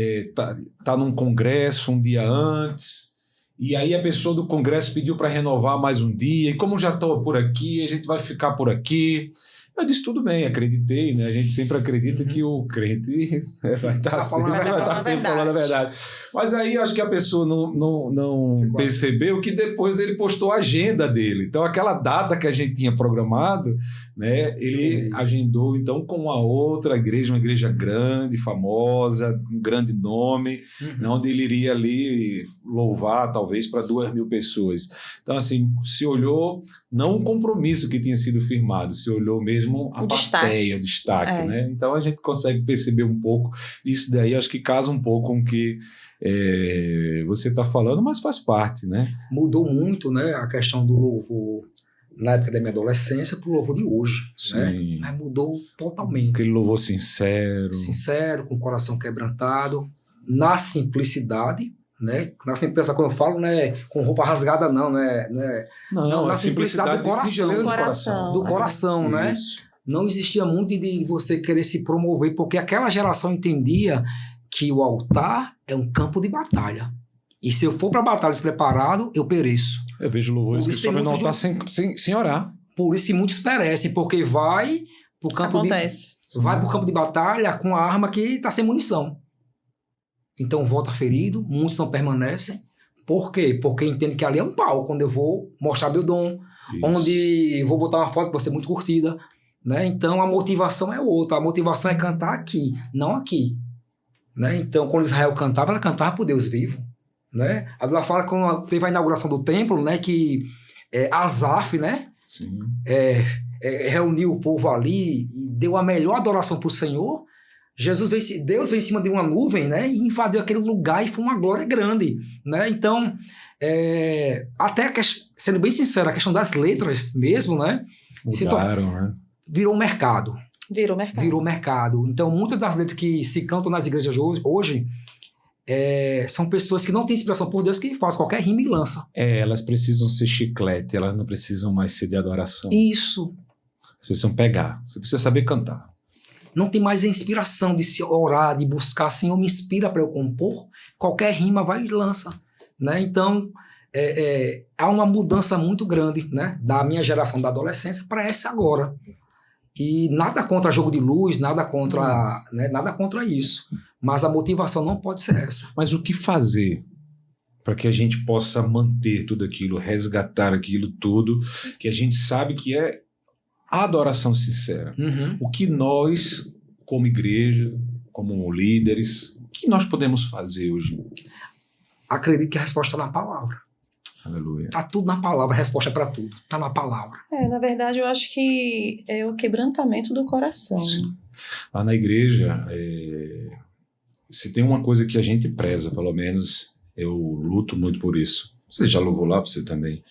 tá num congresso um dia antes, e aí a pessoa do congresso pediu para renovar mais um dia, e como já estou por aqui, a gente vai ficar por aqui. Eu disse, tudo bem, acreditei, né? A gente sempre acredita que o crente vai estar sempre falando a verdade. Mas aí acho que a pessoa não percebeu que depois ele postou a agenda dele. Então aquela data que a gente tinha programado, né? Ele agendou então com uma outra igreja, uma igreja grande, famosa, um grande nome, onde ele iria ali louvar talvez para 2.000 pessoas. Então assim, se olhou não o compromisso que tinha sido firmado, se olhou mesmo a plateia, o destaque, né? Então a gente consegue perceber um pouco isso daí, acho que casa um pouco com o que você está falando, mas faz parte, né? Mudou muito, né, a questão do louvor na época da minha adolescência para o louvor de hoje, né? Mas mudou totalmente. Aquele louvor sincero. Sincero, com o coração quebrantado, na simplicidade, né? Na simplicidade, quando eu falo, né, com roupa rasgada, não, não, na simplicidade do coração, né? Isso. Não existia muito de você querer se promover, porque aquela geração entendia que o altar é um campo de batalha. E se eu for para a batalha despreparado, eu pereço. Eu vejo louvores que sobem no altar sem orar. Por isso que muitos perecem, porque vai para o campo de batalha com a arma que está sem munição. Então volta ferido, muitos não permanecem. Por quê? Porque entende que ali é um palco, onde eu vou mostrar meu dom, onde vou botar uma foto que vai ser muito curtida. Né? Então a motivação é outra. A motivação é cantar aqui, não aqui. Né? Então quando Israel cantava, ela cantava por Deus vivo. Né? A Bíblia fala que quando teve a inauguração do templo, né, que Asaf, né, reuniu o povo ali e deu a melhor adoração para o Senhor. Deus veio em cima de uma nuvem, né, e invadiu aquele lugar e foi uma glória grande. Né? Então, até sendo bem sincero, a questão das letras mesmo, né, mudaram, né? Virou mercado. Virou mercado. Então, muitas das letras que se cantam nas igrejas hoje são pessoas que não têm inspiração por Deus, que fazem qualquer rima e lança. Elas precisam ser chiclete, elas não precisam mais ser de adoração. Isso. Elas precisam pegar, você precisa saber cantar. Não tem mais a inspiração de se orar, de buscar, Senhor, me inspira para eu compor. Qualquer rima vai e lança. Né? Então, há uma mudança muito grande, né, da minha geração da adolescência para essa agora. E nada contra jogo de luz, nada contra isso. Mas a motivação não pode ser essa. Mas o que fazer para que a gente possa manter tudo aquilo, resgatar aquilo tudo, que a gente sabe que é a adoração sincera? O que nós, como igreja, como líderes, o que nós podemos fazer hoje? Acredito que a resposta está na palavra. Aleluia. Está tudo na palavra, a resposta é para tudo. Está na palavra. Na verdade, eu acho que é o quebrantamento do coração. Sim. Lá na igreja, se tem uma coisa que a gente preza, pelo menos eu luto muito por isso. Você já louvou lá, você também.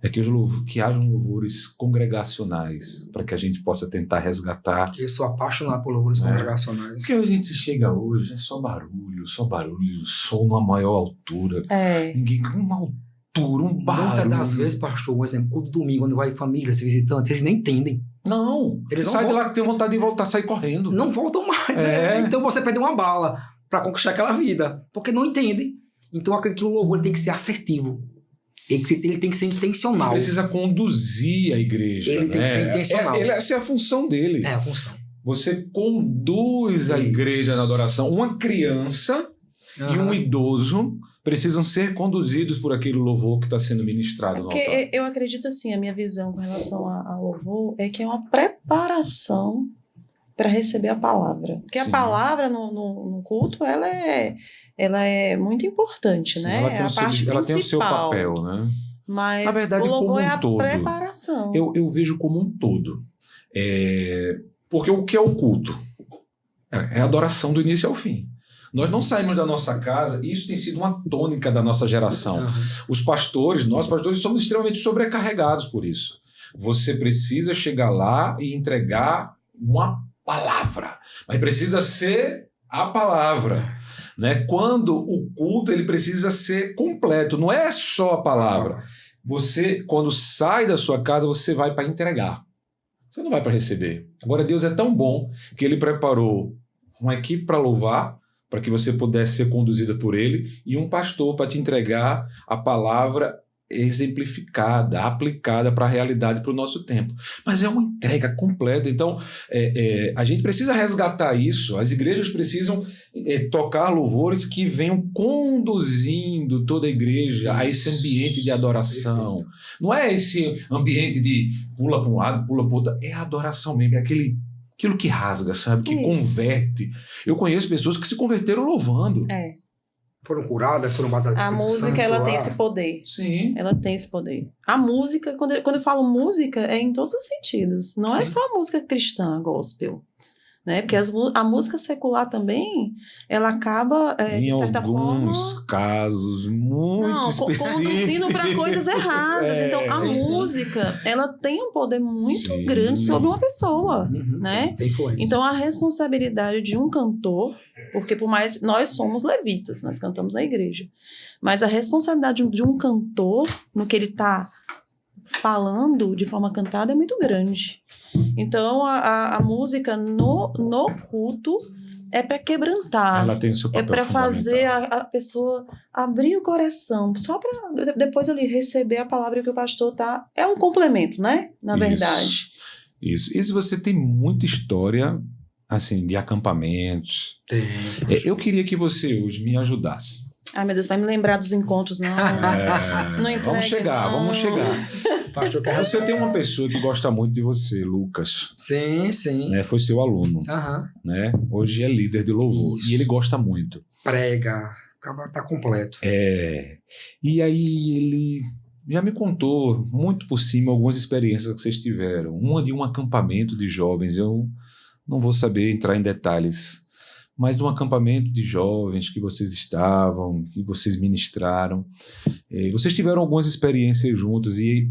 é que hajam louvores congregacionais, para que a gente possa tentar resgatar. Eu sou apaixonado por louvores congregacionais. Porque a gente chega hoje, é só barulho, som numa maior altura. Ninguém com uma altura, um barulho. Muitas das vezes, pastor, um exemplo, culto domingo, quando vai famílias, visitantes, eles nem entendem. Não, eles saem de lá que tem vontade de voltar, sair correndo. Não voltam mais. Então você perde uma bala para conquistar aquela vida, porque não entendem. Então eu acredito que o louvor ele tem que ser assertivo. Ele tem que ser intencional. Ele precisa conduzir a igreja. Ele tem que ser intencional. Essa é a função dele. É a função. Você conduz a igreja na adoração. Uma criança e um idoso precisam ser conduzidos por aquele louvor que está sendo ministrado no altar. Eu acredito assim, a minha visão com relação ao louvor é que é uma preparação para receber a palavra. Porque a palavra no culto, ela é muito importante, né? Ela tem, a parte ela tem o seu papel, né? Mas na verdade, o louvor é a todo, preparação. Eu vejo como um todo. Porque o que é o culto? É a adoração do início ao fim. Nós não saímos da nossa casa, isso tem sido uma tônica da nossa geração. Os pastores, nós pastores, somos extremamente sobrecarregados por isso. Você precisa chegar lá e entregar uma palavra, mas precisa ser a palavra. Né? Quando o culto ele precisa ser completo, não é só a palavra. Você, quando sai da sua casa, você vai para entregar. Você não vai para receber. Agora, Deus é tão bom que Ele preparou uma equipe para louvar, para que você pudesse ser conduzida por Ele, e um pastor para te entregar a palavra exemplificada, aplicada para a realidade, para o nosso tempo. Mas é uma entrega completa. Então, a gente precisa resgatar isso. As igrejas precisam tocar louvores que venham conduzindo toda a igreja a esse ambiente de adoração. Não é esse ambiente de pula para um lado, pula para o outro. É a adoração mesmo, é aquilo que rasga, sabe? Que converte. Eu conheço pessoas que se converteram louvando. Foram curadas, foram batizadas. A música, ela tem esse poder. Sim. Ela tem esse poder. A música, quando eu falo música, é em todos os sentidos. Não é só a música cristã, a gospel. Né? Porque a música secular também, ela acaba, de certa forma... Em alguns casos muito específicos. Conduzindo para coisas erradas. Então, a música, ela tem um poder muito grande sobre uma pessoa. Né? Tem influência. Então, a responsabilidade de um cantor, porque por mais... Nós somos levitas, nós cantamos na igreja. Mas a responsabilidade de um cantor, no que ele está falando de forma cantada, é muito grande. Então, a música no culto é para quebrantar. Ela tem o seu papel para fazer a pessoa abrir o coração, só para depois ali receber a palavra que o pastor tá... É um complemento, né? Na verdade. Isso. E se você tem muita história, assim, de acampamentos... Tem. Eu queria que você hoje me ajudasse. Ai, meu Deus, vai me lembrar dos encontros, não. Não entrega, vamos chegar. Pastor, você tem uma pessoa que gosta muito de você, Lucas. Sim. Né? Foi seu aluno. Né? Hoje é líder de louvor. Isso. E ele gosta muito. Prega. Acaba tá completo. E aí ele já me contou muito por cima algumas experiências que vocês tiveram. Uma de um acampamento de jovens. Eu não vou saber entrar em detalhes, mas de um acampamento de jovens que vocês estavam, que vocês ministraram. Vocês tiveram algumas experiências juntas e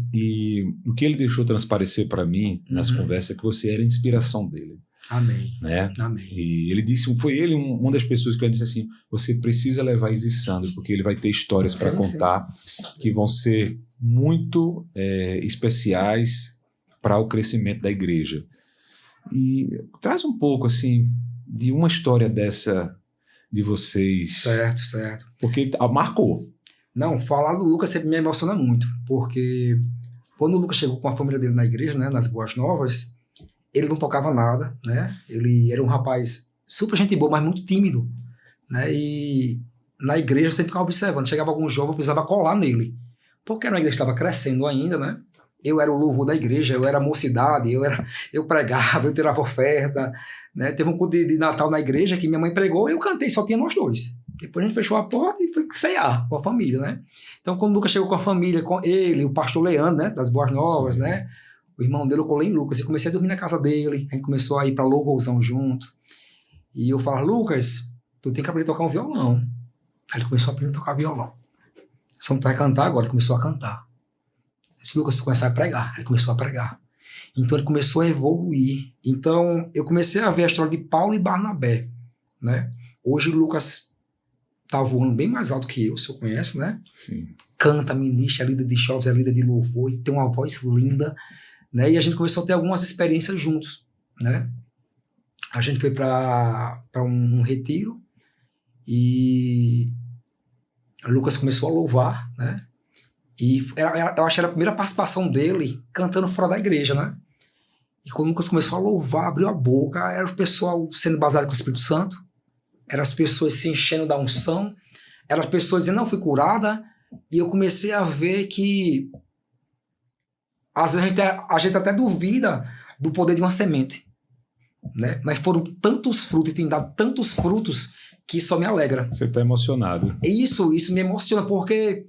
o que ele deixou transparecer para mim nas conversas é que você era a inspiração dele. Amém. Né? Amém. E ele disse, foi ele uma das pessoas que eu disse assim, você precisa levar Izzy Sandro, porque ele vai ter histórias para contar que vão ser muito especiais para o crescimento da igreja. E traz um pouco assim de uma história dessa de vocês. Certo. Porque marcou. Não, falar do Lucas sempre me emociona muito, porque quando o Lucas chegou com a família dele na igreja, né, nas Boas Novas, ele não tocava nada, né? Ele era um rapaz super gente boa, mas muito tímido, né? E na igreja eu sempre ficava observando, chegava algum jovem, eu precisava colar nele, porque a igreja estava crescendo ainda, né? Eu era o louvor da igreja, eu era a mocidade, eu pregava, eu tirava oferta, né? Teve um culto de Natal na igreja que minha mãe pregou e eu cantei, só tinha nós dois. Depois a gente fechou a porta e foi ceiar com a família, né? Então, quando o Lucas chegou com a família, com ele, o pastor Leandro, né? Das Boas Novas, né? O irmão dele, eu colei em Lucas. E comecei a dormir na casa dele. A gente começou a ir pra louvorzão junto. E eu falava, Lucas, tu tem que aprender a tocar um violão. Aí ele começou a aprender a tocar violão. Só não tu vai cantar agora. Ele começou a cantar. Esse Lucas começar a pregar. Ele começou a pregar. Então ele começou a evoluir. Então eu comecei a ver a história de Paulo e Barnabé, né? Hoje o Lucas tá voando bem mais alto que eu, se eu conhece, né? Sim. Canta, ministra, é líder de jovens, é líder de louvor, e tem uma voz linda, né? E a gente começou a ter algumas experiências juntos, né? A gente foi para um retiro e o Lucas começou a louvar, né? E eu acho que era a primeira participação dele cantando fora da igreja, né? E quando o Lucas começou a louvar, abriu a boca, era o pessoal sendo baseado com o Espírito Santo, eram as pessoas se enchendo da unção, eram as pessoas dizendo, não, fui curada, e eu comecei a ver que às vezes a gente até duvida do poder de uma semente, né? Mas foram tantos frutos e tem dado tantos frutos que isso só me alegra. Você está emocionado. Isso me emociona, porque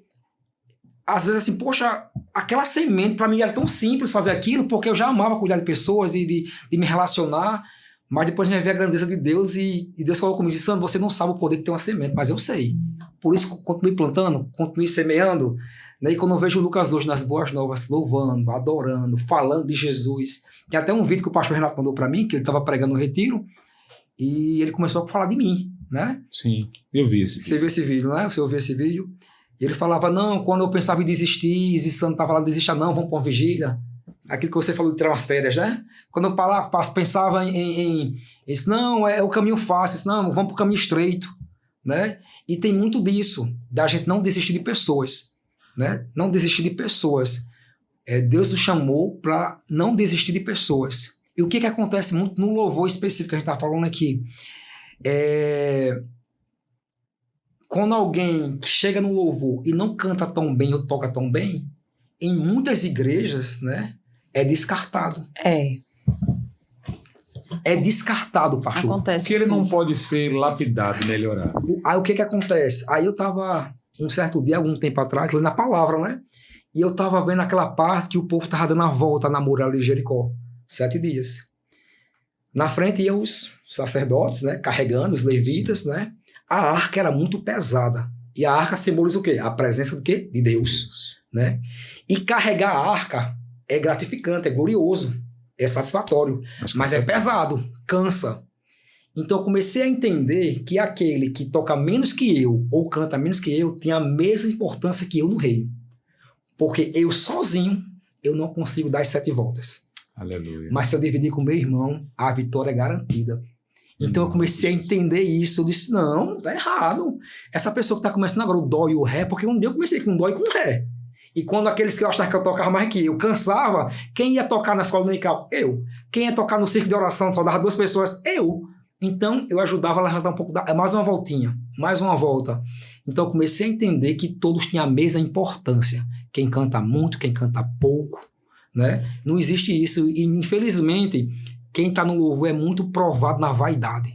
às vezes assim, poxa, aquela semente para mim era tão simples fazer aquilo, porque eu já amava cuidar de pessoas e de me relacionar, mas depois me vi a grandeza de Deus e Deus falou comigo, Sandro, você não sabe o poder que tem uma semente, mas eu sei. Por isso que continue plantando, continue semeando, né? E quando eu vejo o Lucas hoje nas Boas Novas, louvando, adorando, falando de Jesus, tem até um vídeo que o pastor Renato mandou para mim, que ele estava pregando no retiro, e ele começou a falar de mim, né? Sim, eu vi esse vídeo. Você viu esse vídeo, né? Você ouviu esse vídeo? E ele falava, não, quando eu pensava em desistir, Sandro estava lá, desista não, vamos para uma vigília. Aquilo que você falou de tirar umas férias, né? Quando eu pensava em isso, não, é o caminho fácil, isso, não, vamos para o caminho estreito, né? E tem muito disso, da gente não desistir de pessoas, né? Não desistir de pessoas. Deus nos chamou para não desistir de pessoas. E o que acontece muito no louvor específico que a gente está falando aqui? Quando alguém que chega no louvor e não canta tão bem ou toca tão bem, em muitas igrejas, né, é descartado. É descartado, pastor. Acontece. Porque ele sim. não pode ser lapidado, melhorado. Aí o que acontece? Aí eu tava, um certo dia, algum tempo atrás, lendo a palavra, né? E eu tava vendo aquela parte que o povo tava dando a volta na muralha de Jericó. 7 dias. Na frente iam os sacerdotes, né? Carregando, os levitas, né? A arca era muito pesada. E a arca simboliza o quê? A presença do quê? De Deus, né? E carregar a arca é gratificante, é glorioso, é satisfatório. Mas é pesado, cansa. Então eu comecei a entender que aquele que toca menos que eu, ou canta menos que eu, tem a mesma importância que eu no reino. Porque eu sozinho, eu não consigo dar as 7 voltas. Aleluia. Mas se eu dividir com meu irmão, a vitória é garantida. Então eu comecei a entender isso. Eu disse, não, tá errado. Essa pessoa que tá começando agora o dó e o ré, porque um dia eu comecei com dó e com ré. E quando aqueles que eu achava que eu tocava mais que eu cansava, quem ia tocar na escola dominical? Eu. Quem ia tocar no circo de oração, só dava 2 pessoas? Eu. Então eu ajudava a levantar um pouco, mais uma voltinha, mais uma volta. Então eu comecei a entender que todos tinham a mesma importância. Quem canta muito, quem canta pouco, né? Não existe isso. E infelizmente, quem está no louvor é muito provado na vaidade.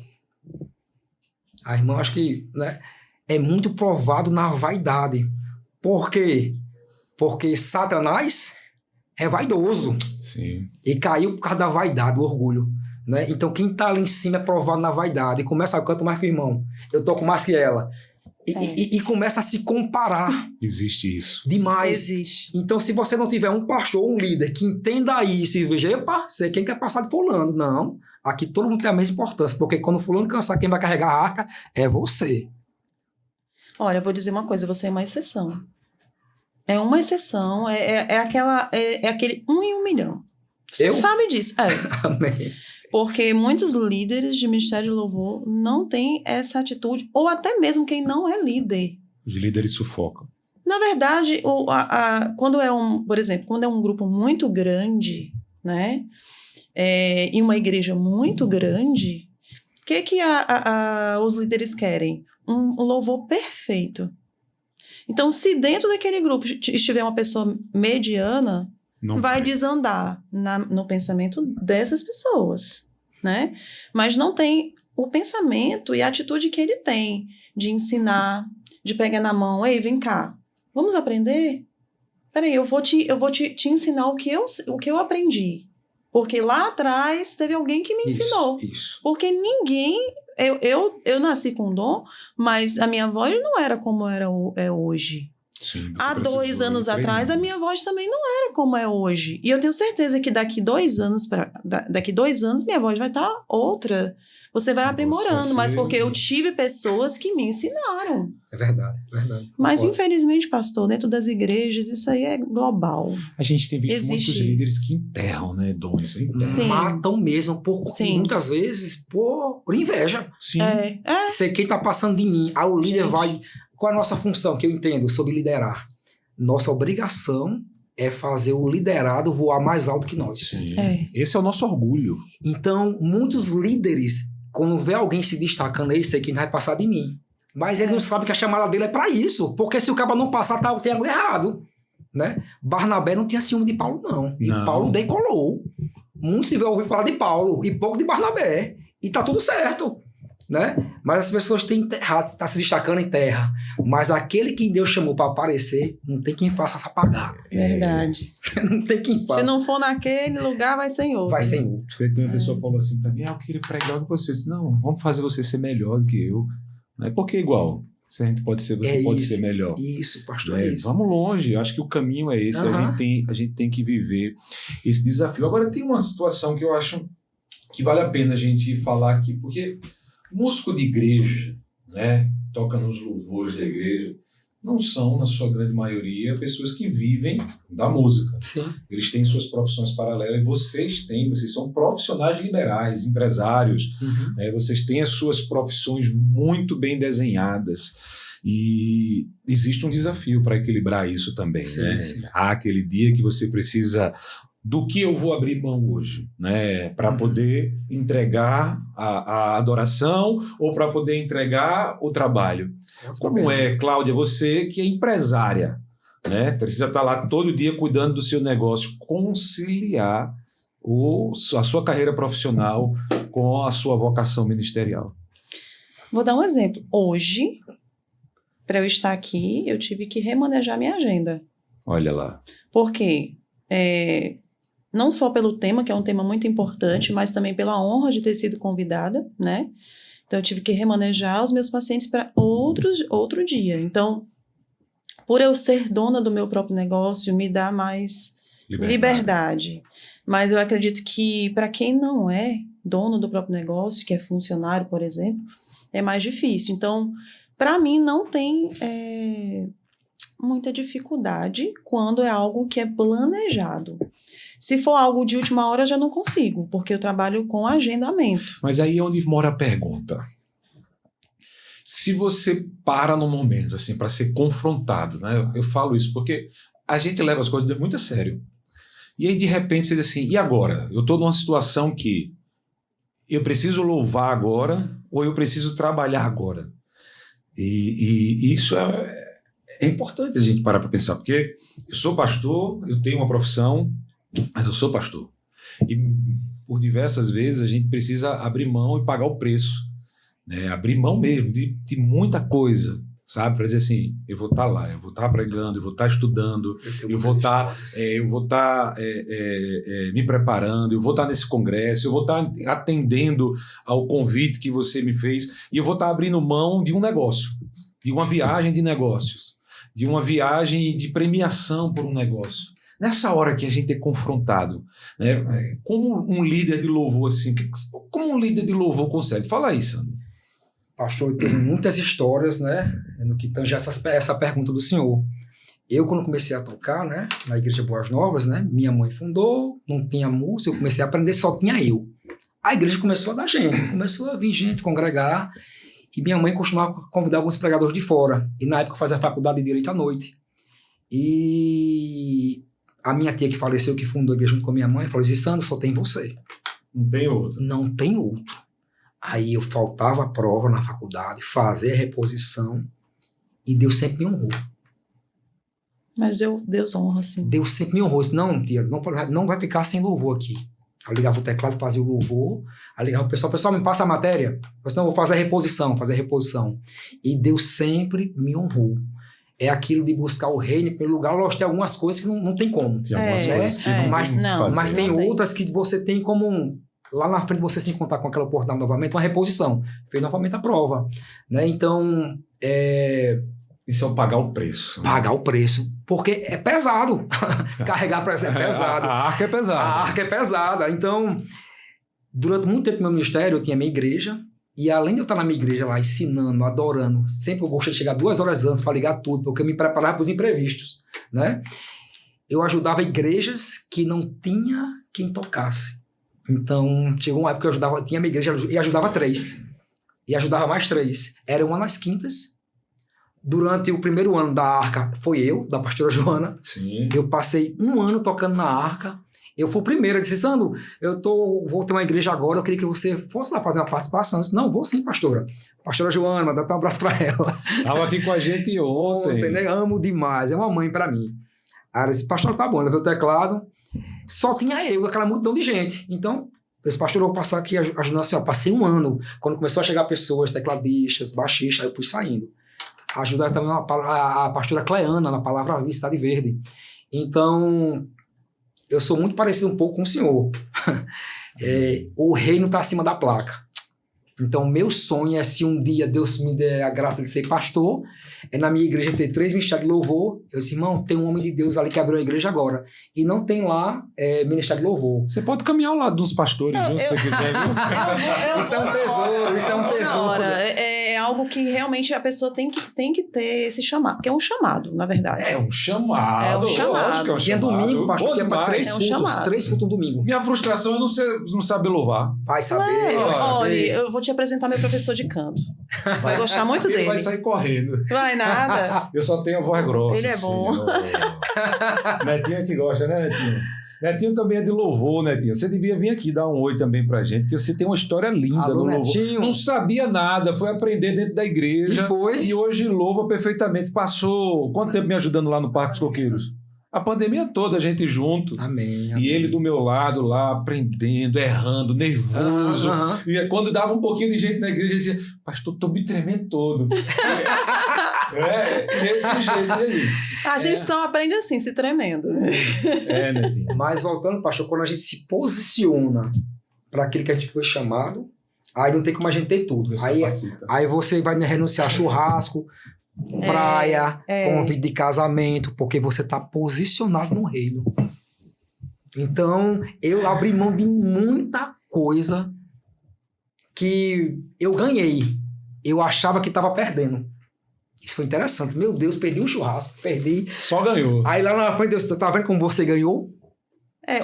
A irmã, acho que, né, é muito provado na vaidade. Por quê? Porque Satanás é vaidoso. Sim. E caiu por causa da vaidade, do orgulho. Né? Então quem está ali em cima é provado na vaidade. E começa a cantar mais que o irmão. Eu toco mais que ela. E começa a se comparar. Existe isso. Demais. Existe. Então, se você não tiver um pastor, um líder que entenda isso e veja, epa, sei quem quer passar de fulano. Não. Aqui todo mundo tem a mesma importância, porque quando fulano cansar, quem vai carregar a arca é você. Olha, eu vou dizer uma coisa, você é uma exceção. É uma exceção, é aquele 1 em 1 milhão. Você sabe disso. Amém. Porque muitos líderes de ministério de louvor não têm essa atitude, ou até mesmo quem não é líder. Os líderes sufocam. Na verdade, quando por exemplo, quando é um grupo muito grande, né, em uma igreja muito grande, o que os líderes querem? Um louvor perfeito. Então, se dentro daquele grupo estiver uma pessoa mediana, vai desandar no pensamento dessas pessoas, né? Mas não tem o pensamento e a atitude que ele tem de ensinar, de pegar na mão, ei, vem cá, vamos aprender? Peraí, eu vou te ensinar o que eu aprendi. Porque lá atrás teve alguém que me ensinou. Isso. Porque ninguém... Eu nasci com dom, mas a minha voz não era como é hoje. Sim, você Há 2 precisou anos ir atrás, a treinando. minha voz também não era como é hoje. E eu tenho certeza que daqui 2 anos, daqui 2 anos, minha voz vai estar outra. Você vai Nossa, aprimorando, vai mas ser- porque eu tive pessoas que me ensinaram. É verdade, é verdade. Mas, Concordo. infelizmente, pastor, dentro das igrejas, isso aí é global. A gente tem visto Existe muitos líderes isso. que enterram, né, dons. Sim. Matam mesmo, Sim. muitas vezes por inveja. Sim. Sei quem tá passando de mim. Aí o líder Gente. vai... Qual é a nossa função, que eu entendo, sobre liderar? Nossa obrigação é fazer o liderado voar mais alto que nós. Sim. É. Esse é o nosso orgulho. Então, muitos líderes, quando vê alguém se destacando aí, sei que vai passar de mim. Mas ele não sabe que a chamada dele é para isso. Porque se o cara não passar, tem algo errado. Né? Barnabé não tinha ciúme de Paulo, não. E Não. Paulo decolou. Muito se ouviu falar de Paulo e pouco de Barnabé. E tá tudo certo. Né? Mas as pessoas têm enterrado, tá se destacando em terra. Mas aquele que Deus chamou para aparecer, não tem quem faça se apagar. Verdade. Não tem quem faça. Se não for naquele lugar, vai ser em outro. Vai sem outro. Tem uma pessoa que falou assim pra mim, eu queria pregar com você. Eu disse, não, vamos fazer você ser melhor do que eu. Não é porque é igual. Se a gente pode ser, você pode ser melhor. Isso, pastor, É, é isso. vamos longe, eu acho que o caminho é esse, Aham. a gente tem que viver esse desafio. Agora tem uma situação que eu acho que vale a pena a gente falar aqui, porque músico de igreja, né, toca nos louvores da igreja, não são, na sua grande maioria, pessoas que vivem da música. Sim. Eles têm suas profissões paralelas e vocês são profissionais liberais, empresários, né, vocês têm as suas profissões muito bem desenhadas. E existe um desafio para equilibrar isso também. Sim, né? sim. Há aquele dia que você precisa do que eu vou abrir mão hoje, né? Para poder entregar a adoração ou para poder entregar o trabalho. Como é, Cláudia, você que é empresária, né? Precisa estar lá todo dia cuidando do seu negócio, conciliar a sua carreira profissional com a sua vocação ministerial. Vou dar um exemplo. Hoje, para eu estar aqui, eu tive que remanejar minha agenda. Olha lá. Por quê? Não só pelo tema, que é um tema muito importante, mas também pela honra de ter sido convidada, né? Então, eu tive que remanejar os meus pacientes para outro dia. Então, por eu ser dona do meu próprio negócio, me dá mais liberdade. Mas eu acredito que, para quem não é dono do próprio negócio, que é funcionário, por exemplo, é mais difícil. Então, para mim, não tem muita dificuldade quando é algo que é planejado. Se for algo de última hora, eu já não consigo, porque eu trabalho com agendamento. Mas aí é onde mora a pergunta. Se você para no momento, assim, para ser confrontado, né? Eu falo isso porque a gente leva as coisas muito a sério. E aí, de repente, você diz assim, e agora? Eu estou numa situação que eu preciso louvar agora ou eu preciso trabalhar agora? E isso é importante a gente parar para pensar, porque eu sou pastor, eu tenho uma profissão, mas eu sou pastor. E por diversas vezes a gente precisa abrir mão e pagar o preço. Né? Abrir mão mesmo de muita coisa, sabe? Para dizer assim, eu vou estar lá, eu vou estar pregando, eu vou estar estudando, eu vou estar me preparando, eu vou estar nesse congresso, eu vou estar atendendo ao convite que você me fez e eu vou estar abrindo mão de um negócio, de uma viagem de negócios, de uma viagem de premiação por um negócio. Nessa hora que a gente é confrontado, né? Como um líder de louvor assim, como um líder de louvor consegue? Fala aí, Sandro. Pastor, tem muitas histórias, né, no que tange essa pergunta do senhor. Eu, quando comecei a tocar, né, na Igreja Boas Novas, né, minha mãe fundou, não tinha música, eu comecei a aprender, só tinha eu. A igreja começou a dar gente, começou a vir gente, congregar, e minha mãe costumava convidar alguns pregadores de fora. E na época eu fazia faculdade de Direito à noite. E a minha tia que faleceu, que fundou a igreja junto com a minha mãe, falou, Sandro, só tem você. Não tem outro. Não tem outro. Aí eu faltava a prova na faculdade, fazer a reposição, e Deus sempre me honrou. Mas Deus honra, sim. Deus sempre me honrou. Disse, não, tia, não vai ficar sem louvor aqui. Eu ligava o teclado, fazia o louvor, aí ligava o pessoal me passa a matéria. Eu disse, não, eu vou fazer a reposição. E Deus sempre me honrou. É aquilo de buscar o reino em primeiro lugar. Lógico, tem algumas coisas que não tem como. Tem algumas coisas que não mas, tem não, fazer. Mas tem Não tem. outras que você tem como... Lá na frente você se encontrar com aquela oportunidade novamente, uma reposição. Fez novamente a prova. Né? Então, Isso é o pagar o preço. Pagar o preço. Porque é pesado. Carregar preço é pesado. A arca é pesada. A arca é pesada. Então, durante muito tempo no meu ministério, eu tinha minha igreja. E além de eu estar na minha igreja lá, ensinando, adorando, sempre eu gostei de chegar 2 horas antes para ligar tudo, porque eu me preparava para os imprevistos, né? Eu ajudava igrejas que não tinha quem tocasse. Então, chegou uma época que eu ajudava, tinha minha igreja e ajudava 3. E ajudava mais 3. Era uma nas quintas. Durante o primeiro ano da arca, foi eu, da pastora Joana. Sim. Eu passei 1 ano tocando na arca. Eu fui o primeiro. Eu disse, Sandro, vou ter uma igreja agora, eu queria que você fosse lá fazer uma participação. Eu disse, não, vou sim, pastora. Pastora Joana, dá um abraço para ela. Estava aqui com a gente ontem. Né? Amo demais, é uma mãe para mim. Aí eu disse, pastor, tá bom, ela veio o teclado. Só tinha eu, aquela multidão de gente. Então, eu disse, pastor, eu vou passar aqui ajudando assim, ó. Passei 1 ano. Quando começou a chegar pessoas, tecladistas, baixistas, aí eu fui saindo. Ajudar também a pastora Cleana, na Palavra Viva, Cidade Verde. Então, eu sou muito parecido um pouco com o senhor. O reino está acima da placa. Então, meu sonho é, se um dia Deus me der a graça de ser pastor, é na minha igreja ter 3 ministérios de louvor. Eu disse, irmão, tem um homem de Deus ali que abriu a igreja agora. E não tem lá ministério de louvor. Você pode caminhar ao lado dos pastores, viu, se você quiser, viu? Isso é um tesouro, isso é um tesouro. É algo que realmente a pessoa tem que ter esse chamado, porque é um chamado, na verdade. É um chamado. É um chamado. Lógico que é um Dia chamado. domingo, pastor, que é para 3 cultos. chamado. 3 cultos no domingo. Minha frustração é não saber louvar. Vai saber. Olha, eu vou te apresentar meu professor de canto. Você vai gostar muito Ele dele. vai sair correndo. Vai nada. Eu só tenho a voz grossa. Ele é bom. Netinho é que gosta, né, Netinho? Netinho também é de louvor, Netinho. Você devia vir aqui dar um oi também pra gente, porque você tem uma história linda Alô, no louvor. Netinho. Não sabia nada, foi aprender dentro da igreja. E foi. E hoje louva perfeitamente. Passou quanto tempo me ajudando lá no Parque dos Coqueiros? A pandemia toda, a gente junto. Amém. E ele do meu lado lá, aprendendo, errando, nervoso. E quando dava um pouquinho de gente na igreja, ele dizia, pastor, tô me tremendo todo. Desse jeito aí. A gente só aprende assim, se tremendo. Netinho. Mas voltando, pastor, quando a gente se posiciona para aquilo que a gente foi chamado, aí não tem como a gente ter tudo. Aí você vai renunciar a churrasco, praia, convite de casamento, porque você está posicionado no reino. Então, eu abri mão de muita coisa que eu ganhei. Eu achava que estava perdendo. Isso foi interessante. Meu Deus, perdi um churrasco, perdi. Só ganhou. Aí lá na frente, Deus, tá vendo como você ganhou?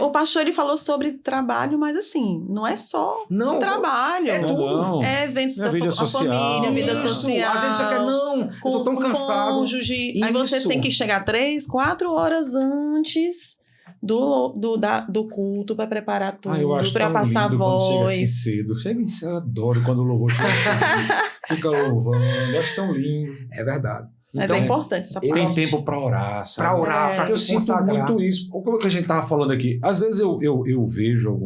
O pastor, ele falou sobre trabalho, mas assim, não é só trabalho. É tudo. Não. É eventos da vida social. família, vida Isso. social. Às vezes você quer, não, eu tô tão cansado. Cônjuge. Aí você Isso. tem que chegar 3, 4 horas antes do culto para preparar tudo, Eu acho para tão passar a lindo quando chega voz. assim cedo. Eu adoro quando o louvor chega assim. Fica louvando. Eu acho tão lindo. É verdade. Mas Então, é importante essa parte. Tem tempo para orar, sabe? Para orar, para Eu se sinto consagrar. muito isso. Como que a gente estava falando aqui? Às vezes eu vejo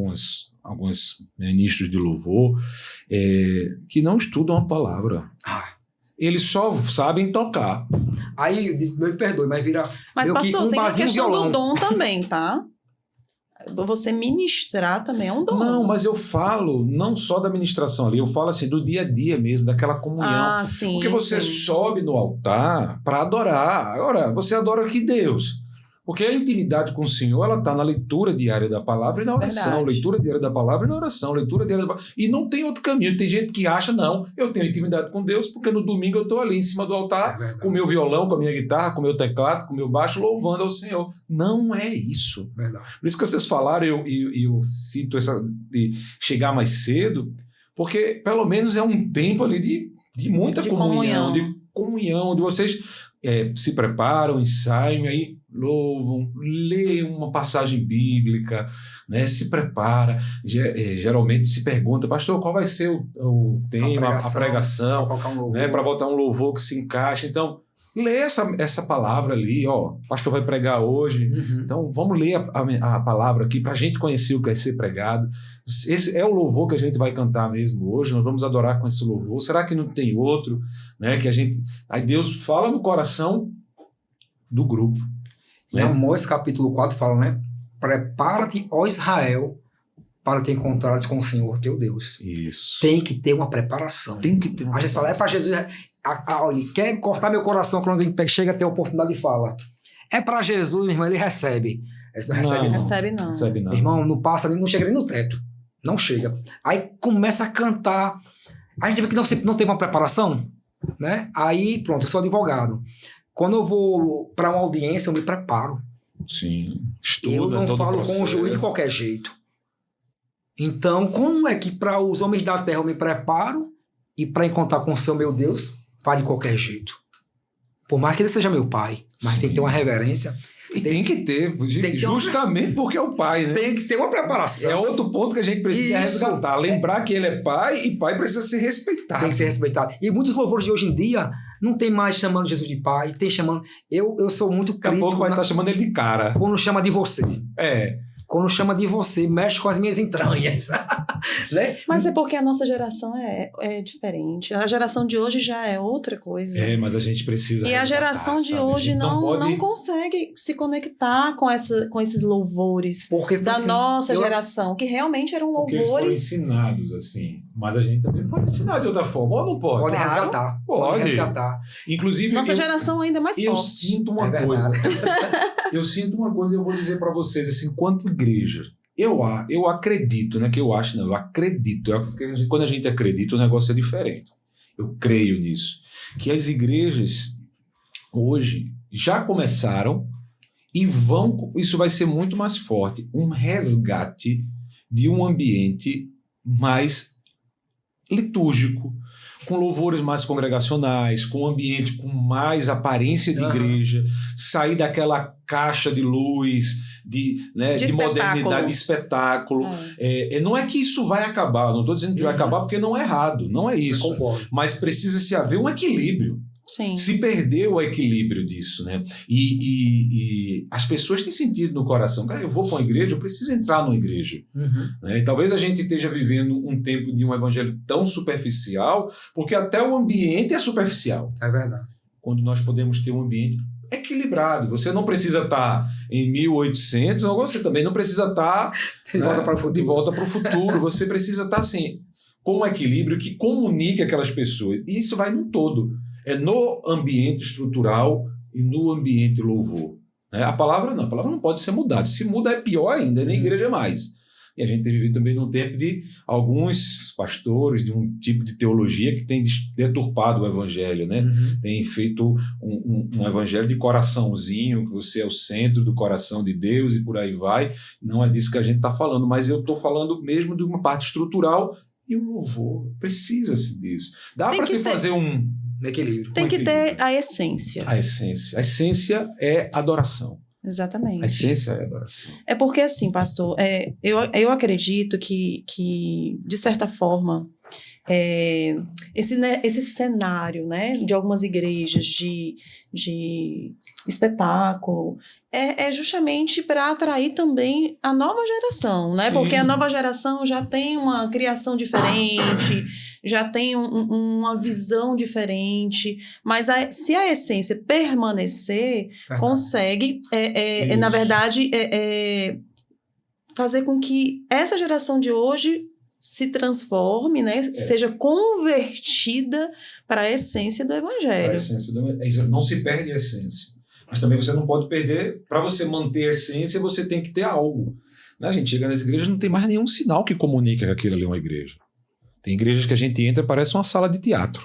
alguns ministros de louvor que não estudam a palavra. Eles só sabem tocar. Aí, me perdoe, mas vira... Mas, pastor, tem a barzinho questão violão. do dom também, tá? Você ministrar também é um dom. Não, mas eu falo não só da ministração ali, eu falo assim do dia a dia mesmo, daquela comunhão. Ah, sim. Porque você sim. sobe no altar para adorar. Agora, você adora que Deus? Porque a intimidade com o Senhor, ela está na leitura diária da palavra e na oração. Verdade. Leitura diária da palavra e na oração. Leitura diária da palavra. E não tem outro caminho. Tem gente que acha, não, eu tenho intimidade com Deus porque no domingo eu estou ali em cima do altar com o meu violão, com a minha guitarra, com o meu teclado, com o meu baixo, louvando ao Senhor. Não é isso. Verdade. Por isso que vocês falaram, eu cito essa de chegar mais cedo, porque pelo menos é um tempo ali de muita comunhão, de vocês se preparam, ensaiam, aí louvam, leem uma passagem bíblica, né, se prepara, geralmente se pergunta, pastor, qual vai ser o tema, a pregação, para botar um louvor que se encaixe. Então, lê essa palavra ali, o pastor vai pregar hoje, então vamos ler a palavra aqui para a gente conhecer o que vai ser pregado. Esse é o louvor que a gente vai cantar mesmo hoje, nós vamos adorar com esse louvor. Será que não tem outro, né, que a gente... Aí Deus fala no coração do grupo. Em Amós capítulo 4 fala, né? Prepara-te, ó Israel, para te encontrares com o Senhor teu Deus. Isso. Tem que ter uma preparação. Tem que ter uma A gente fala, para Jesus... Olha, quer cortar meu coração quando alguém chega a ter a oportunidade e fala. É para Jesus, meu irmão, ele recebe. Esse não recebe, não. Recebe não. Recebe não. Irmão, não passa, não chega nem no teto. Não chega. Aí começa a cantar. A gente vê que não teve uma preparação, né? Aí, pronto, eu sou advogado. Quando eu vou para uma audiência, eu me preparo. Sim. Estuda Eu não todo falo o com o juiz de qualquer jeito. Então, como é que para os homens da terra eu me preparo e para encontrar com o seu meu Deus, faz de qualquer jeito? Por mais que ele seja meu pai, mas Sim. tem que ter uma reverência. E tem que ter, justamente porque é o pai, né? Tem que ter uma preparação. É outro ponto que a gente precisa resgatar. Lembrar que ele é pai e pai precisa ser respeitado. Tem que ser respeitado. E muitos louvores de hoje em dia não tem mais chamando Jesus de pai, tem chamando... Eu sou muito Daqui a crítico... pouco vai estar chamando ele de cara. Quando chama de você. É. Quando chama de você, mexe com as minhas entranhas. Né? Mas é porque a nossa geração é diferente. A geração de hoje já é outra coisa. É, mas a gente precisa E a geração de hoje não consegue se conectar com esses louvores Porque da assim, nossa geração, que realmente eram Porque eles foram louvores. ensinados assim. Mas a gente também pode ensinar de outra forma. Ou não pode? Pode Claro. resgatar. Pode. Resgatar. Inclusive, Nossa geração ainda é mais eu forte. sinto uma É coisa. verdade. Eu sinto uma coisa e eu vou dizer para vocês, assim, enquanto igreja, eu acredito, né? Que eu acho, não, eu acredito. Quando a gente acredita, o negócio é diferente. Eu creio nisso. Que as igrejas hoje já começaram e isso vai ser muito mais forte, um resgate de um ambiente mais litúrgico, com louvores mais congregacionais, com um ambiente com mais aparência de igreja, sair daquela caixa de luz, de modernidade, de espetáculo. Não é que isso vai acabar, não estou dizendo que vai acabar porque não é errado, não é isso. Concordo. Mas precisa se haver um equilíbrio. Sim. Se perdeu o equilíbrio disso, né? E as pessoas têm sentido no coração. Cara, eu vou para uma igreja, eu preciso entrar numa igreja. Né? E talvez a gente esteja vivendo um tempo de um evangelho tão superficial, porque até o ambiente é superficial. É verdade. Quando nós podemos ter um ambiente equilibrado. Você não precisa estar em 1800, você também não precisa estar De volta para o futuro. De volta para o futuro. Você precisa estar assim, com um equilíbrio que comunique aquelas pessoas. E isso vai no todo. É no ambiente estrutural e no ambiente louvor. A palavra não pode ser mudada. Se muda é pior ainda, nem igreja mais. E a gente tem vivido também num tempo de alguns pastores de um tipo de teologia que tem deturpado o evangelho, né? Tem feito um evangelho de coraçãozinho, que você é o centro do coração de Deus e por aí vai. Não é disso que a gente está falando, mas eu estou falando mesmo de uma parte estrutural e o louvor precisa-se disso. Dá para se fazer um equilíbrio. Tem que ter a essência. A essência. A essência é adoração. Exatamente. A essência é adoração. É porque, assim, pastor, eu acredito que, de certa forma, esse cenário, né, de algumas igrejas de espetáculo é justamente para atrair também a nova geração, né? Sim. Porque a nova geração já tem uma criação diferente, já tem uma visão diferente, mas se a essência permanecer, consegue, na verdade, fazer com que essa geração de hoje se transforme, né? Seja convertida para a essência do evangelho. Não se perde a essência. Mas também você não pode perder, para você manter a essência, você tem que ter algo. Né? A gente chega nas igrejas, não tem mais nenhum sinal que comunica que aquilo ali é uma igreja. Tem igrejas que a gente entra e parece uma sala de teatro.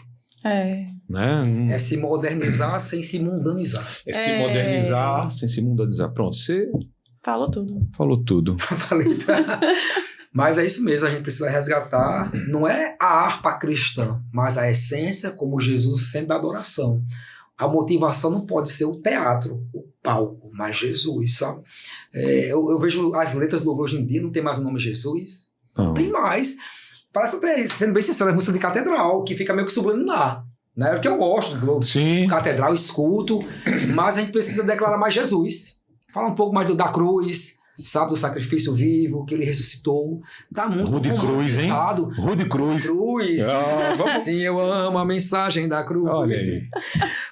Né? É se modernizar sem se mundanizar. É se modernizar sem se mundanizar. Pronto, você falou tudo. Falou tudo. Mas é isso mesmo, a gente precisa resgatar, não é a harpa cristã, mas a essência como Jesus sendo da adoração. A motivação não pode ser o teatro, o palco, mas Jesus, sabe? Eu vejo as letras do louvor hoje em dia, não tem mais o nome Jesus, não tem mais. Parece até, sendo bem sincero, a música de catedral, que fica meio que subliminar. Né? Porque eu gosto do catedral, escuto, mas a gente precisa declarar mais Jesus. Fala um pouco mais da cruz, sabe, do sacrifício vivo, que ele ressuscitou. Tá muito Rude Cruz, hein? Rude Cruz. Sim, eu amo a mensagem da cruz. Olha aí.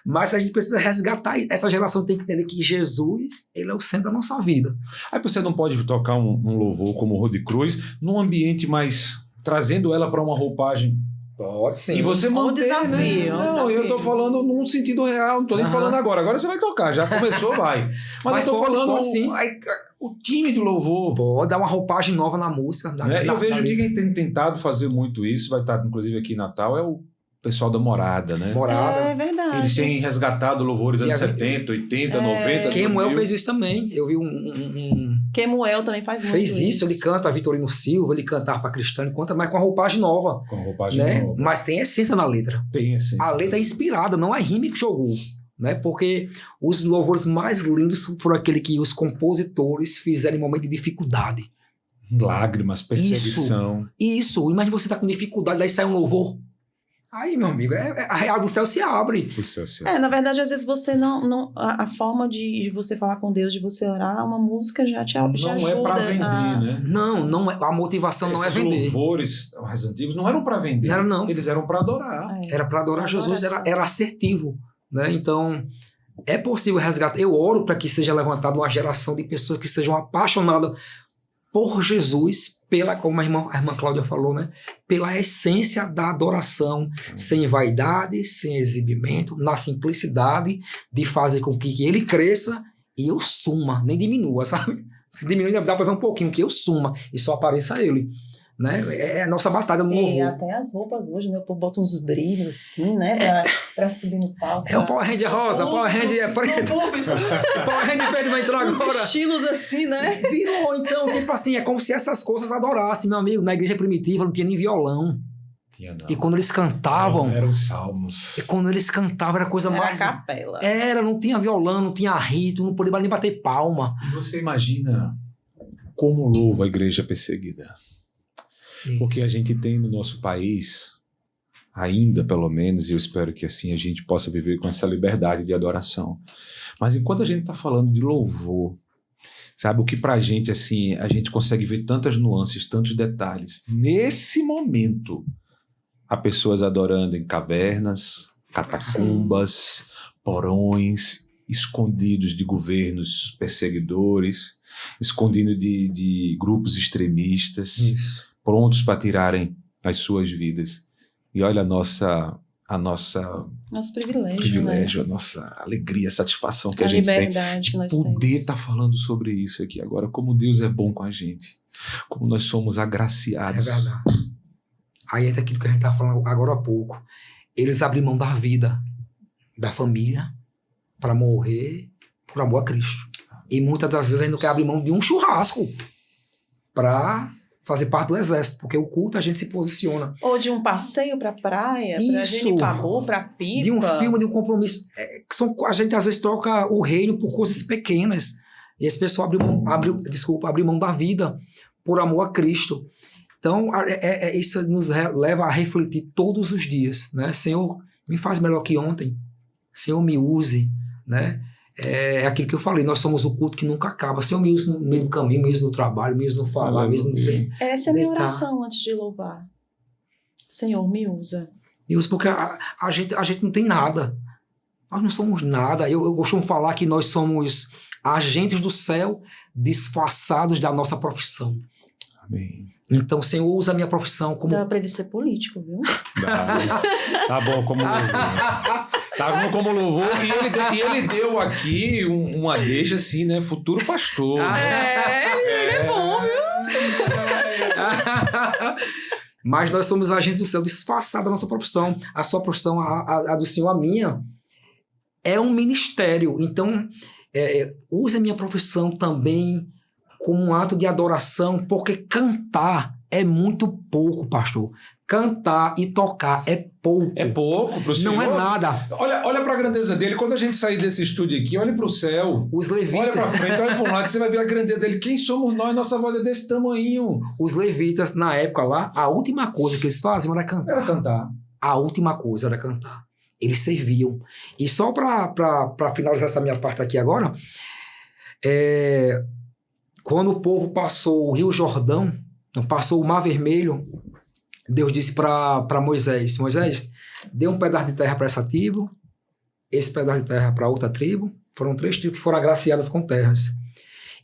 Mas a gente precisa resgatar. Essa geração tem que entender que Jesus, ele é o centro da nossa vida. Aí você não pode tocar um louvor como Rude Cruz num ambiente mais... trazendo ela para uma roupagem Pode sim. E você Olha o manter, desafio, né? olha o Não, eu tô desafio. falando num sentido real, não tô nem falando agora. Agora você vai tocar, já começou, vai. Mas eu tô falando pode sim. o time de louvor. Pode dar uma roupagem nova na música. Eu vejo que quem tem tentado fazer muito isso, vai estar inclusive aqui em Natal, é o pessoal da Morada, né? Morada. É verdade. Eles têm resgatado louvores anos E a- 70, 80, 90. Kemuel 2000. fez isso também. Eu vi Kemuel também faz muito fez isso. Ele canta Vitorino Silva, ele canta Harpa Cristã, ele canta, mas com a roupagem nova. Com a roupagem Né? nova. Mas tem essência na letra. Tem assim. A letra é inspirada, não é rime que jogou. Né? Porque os louvores mais lindos foram aquele que os compositores fizeram em momento de dificuldade. Lágrimas, perseguição. Isso, imagina você tá com dificuldade, daí sai um louvor. Aí, meu amigo, a real do céu se abre. O céu. Na verdade, às vezes você não a forma de você falar com Deus, de você orar, uma música já te ajuda. Não é pra vender, né? Não é, a motivação não é Esses vender. louvores mais antigos não eram pra vender. Não era, não. Eles eram pra adorar. Era para adorar Jesus, Adoração. era assertivo. Né? Então, é possível resgatar. Eu oro para que seja levantada uma geração de pessoas que sejam apaixonadas por Jesus, como a irmã Cláudia falou, né? Pela essência da adoração, sem vaidade, sem exibimento, na simplicidade de fazer com que ele cresça e eu suma, nem diminua, sabe? Diminui, dá para ver um pouquinho, que eu suma e só apareça ele. Né? É a nossa batalha no E louvor. até as roupas hoje, né? O povo bota uns brilhos assim, né? Pra subir no palco. É o Power Ranger rosa, o Power Ranger é preto. O Power Ranger preto vai entrar Uns agora. estilos assim, né? Virou, então, tipo assim, é como se essas coisas adorassem, meu amigo. Na igreja primitiva não tinha nem violão. Tinha, não. E quando eles cantavam, Eram os salmos. era a coisa Era mais... capela. Não tinha violão, não tinha rito, não podia nem bater palma. E você imagina como louva a igreja perseguida. Porque a gente tem no nosso país, ainda pelo menos, e eu espero que assim a gente possa viver com essa liberdade de adoração. Mas enquanto a gente está falando de louvor, sabe, o que pra gente, assim, a gente consegue ver tantas nuances, tantos detalhes. Nesse momento, há pessoas adorando em cavernas, catacumbas, porões, escondidos de governos perseguidores, escondidos de grupos extremistas. Isso. Prontos para tirarem as suas vidas. E olha nosso privilégio, a nossa alegria, a satisfação que né? a gente tem liberdade de que nós poder temos. estar falando sobre isso aqui agora, como Deus é bom com a gente, como nós somos agraciados. É verdade. Aí entra aquilo que a gente estava falando agora há pouco. Eles abrem mão da vida, da família, para morrer por amor a Cristo. E muitas das vezes a gente não quer abrir mão de um churrasco para fazer parte do exército, porque o culto a gente se posiciona. Ou de um passeio pra praia, pra Isso. Genipabu, pra Pipa. De um filme, de um compromisso. A gente às vezes troca o reino por coisas pequenas. E esse pessoal abre mão da vida por amor a Cristo. Então, isso nos leva a refletir todos os dias, né? Senhor, me faz melhor que ontem. Senhor, me use, né? É aquilo que eu falei, nós somos o culto que nunca acaba. Senhor, me use no meio do caminho, me use no trabalho, me use no falar, me use no tempo. Essa é a minha oração antes de louvar. Senhor, me usa. Me use porque a gente não tem nada. Nós não somos nada. Eu costumo falar que nós somos agentes do céu disfarçados da nossa profissão. Amém. Então, Senhor, usa a minha profissão como... Dá pra ele ser político, viu? Tá bom como louvor. Tá bom como louvor. E ele deu aqui uma deixa assim, né? Futuro pastor. Ele é bom, viu? Mas nós somos agentes do céu disfarçados da nossa profissão. A sua profissão, a do Senhor, a minha, é um ministério. Então, use a minha profissão também como um ato de adoração, porque cantar é muito pouco, pastor. Cantar e tocar é pouco. É pouco pro Senhor. Não é nada. Olha pra grandeza dele. Quando a gente sair desse estúdio aqui, olha pro céu. Os Olha levitas, pra frente, olha pra um lado, que você vai ver a grandeza dele. Quem somos nós? Nossa voz é desse tamanho. os levitas, na época lá, a última coisa que eles faziam era cantar. Era cantar. A última coisa era cantar. Eles serviam. E só para finalizar essa minha parte aqui agora, quando o povo passou o Rio Jordão, passou o Mar Vermelho, Deus disse para Moisés, Moisés, dê um pedaço de terra para essa tribo, esse pedaço de terra para outra tribo. Foram 3 tribos que foram agraciadas com terras.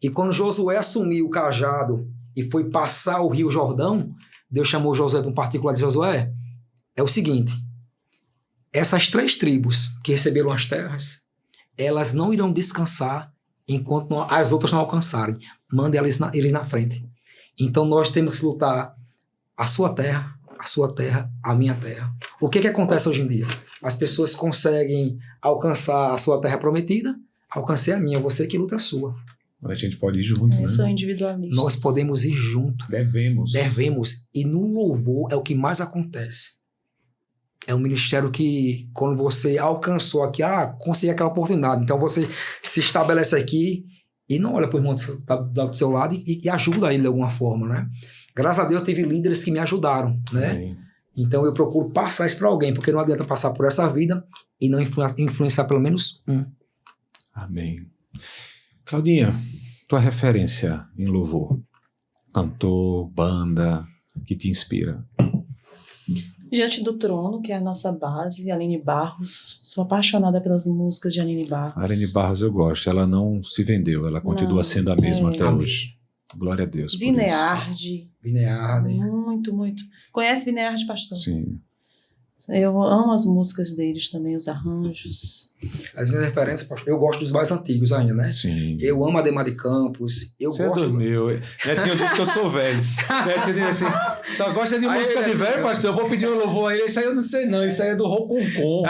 E quando Josué assumiu o cajado e foi passar o Rio Jordão, Deus chamou Josué para um particular de Josué, é o seguinte: essas 3 tribos que receberam as terras, elas não irão descansar enquanto as outras não alcançarem. Manda eles na frente. Então nós temos que lutar a sua terra, a minha terra. O que acontece hoje em dia? As pessoas conseguem alcançar a sua terra prometida, alcancei a minha, você que luta a sua. A gente pode ir junto, né? São individualistas. Nós podemos ir junto. Devemos. E no louvor é o que mais acontece. É um ministério que, quando você alcançou aqui, consegui aquela oportunidade. Então você se estabelece aqui e não olha para o irmão que está do seu lado e ajuda ele de alguma forma, né? Graças a Deus teve líderes que me ajudaram, né? Sim. Então eu procuro passar isso para alguém, porque não adianta passar por essa vida e não influenciar pelo menos um. Amém. Claudinha, tua referência em louvor? Cantor, banda, que te inspira? Diante do Trono, que é a nossa base, Aline Barros. Sou apaixonada pelas músicas de Aline Barros. Aline Barros eu gosto. Ela não se vendeu, ela continua sendo a mesma até hoje. Glória a Deus. Vineardi. Muito, muito. Conhece Vineardi, pastor? Sim. Eu amo as músicas deles também, os arranjos. As minhas referências, eu gosto dos mais antigos ainda, né? Sim. Eu amo Ademar de Campos. Você é do meu. Netinho disse que eu sou velho. Netinho disse assim, só gosta de música de velho, pastor? Eu vou pedir um louvor a ele. Isso aí eu não sei não, isso aí é do Roconcon.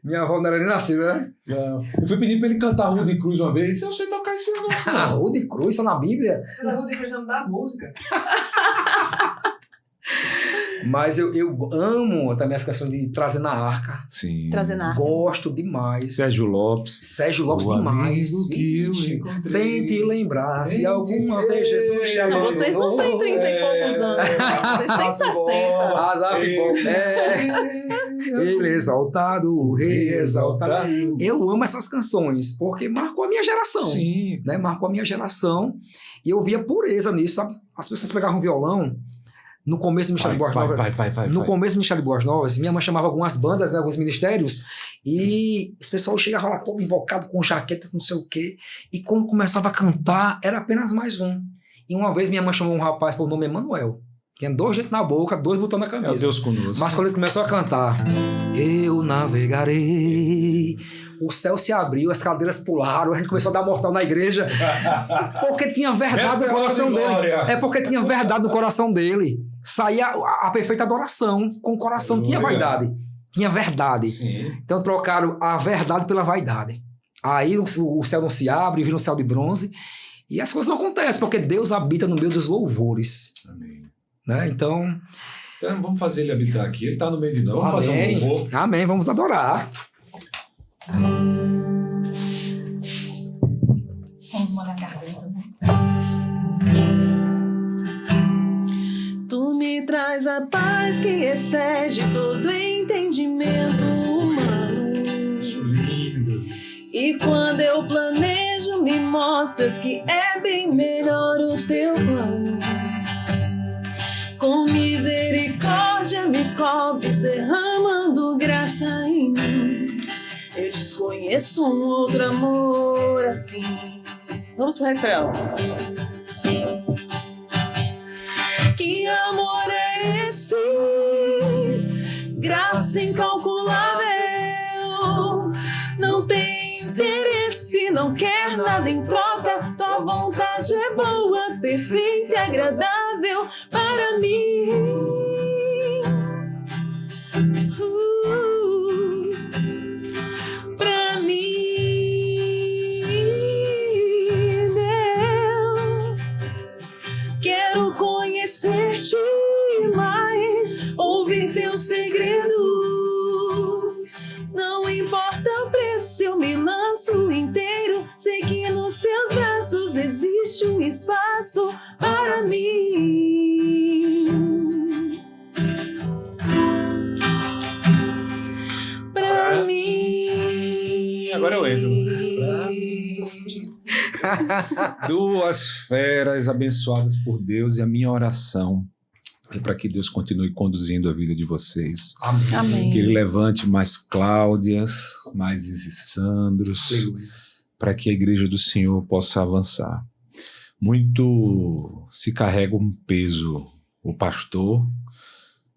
Minha avó não era nem nascida, né? Não. Eu fui pedir pra ele cantar Rude Cruz uma vez. Eu sei tocar esse negócio. Rude Cruz, está na Bíblia? Pela Rude Cruz não dá música. Mas eu amo também as questões de Trazer na Arca. Sim. Trazer na Arca. Gosto demais. Sérgio Lopes Demais. Que eu encontrei. Tente lembrar se alguma vez Jesus te abandonou. Vocês não têm 30 e poucos anos. Vocês têm 60. Azaf, Ele exaltado, o rei exaltado. Eu amo essas canções, porque marcou a minha geração. Sim. Né? Marcou a minha geração. E eu via pureza nisso, sabe? As pessoas pegavam violão. No começo do Ministério de Boas Novas. Começo do Ministério de Boas Novas, minha mãe chamava algumas bandas, né, alguns ministérios, e esse pessoal chegava lá todo invocado, com jaqueta, não sei o quê. E quando começava a cantar, era apenas mais um. E uma vez minha mãe chamou um rapaz pelo nome Emanuel. Tinha 2 dentes na boca, 2 botões na camisa. É Deus conosco. Mas quando ele começou a cantar, eu navegarei, o céu se abriu, as cadeiras pularam, a gente começou a dar mortal na igreja, porque tinha verdade no coração dele. É porque tinha verdade no coração dele. Saía a perfeita adoração, com o coração tinha vaidade, tinha verdade. Sim. Então trocaram a verdade pela vaidade. Aí o céu não se abre, vira um céu de bronze, e as coisas não acontecem, porque Deus habita no meio dos louvores. Amém. Né? Então vamos fazer ele habitar aqui. Ele está no meio de nós. Vamos fazer um louvor. Amém, vamos adorar. Vamos molhar a garganta, né? Tu me traz a paz que excede todo entendimento humano. Lindo. E quando eu planejo, me mostras que é bem melhor o teu plano. Com misericórdia me cobres, derramando graça em mim. Eu desconheço um outro amor assim. Vamos pro refrão. Que amor é esse? Graça incalculável. Não tem interesse, não quer nada em troca. Tua vontade é boa, perfeita e agradável para mim. Pra mim, Deus, quero conhecer-te mais, ouvir teus segredos. Não importa o preço, eu me lanço inteiro. Sei que nos seus braços existe um espaço para mim. Pra mim. Agora eu entro. Duas feras abençoadas por Deus, e a minha oração é para que Deus continue conduzindo a vida de vocês. Amém. Que Ele levante mais Cláudias, mais Isissandros, para que a igreja do Senhor possa avançar. Muito se carrega um peso o pastor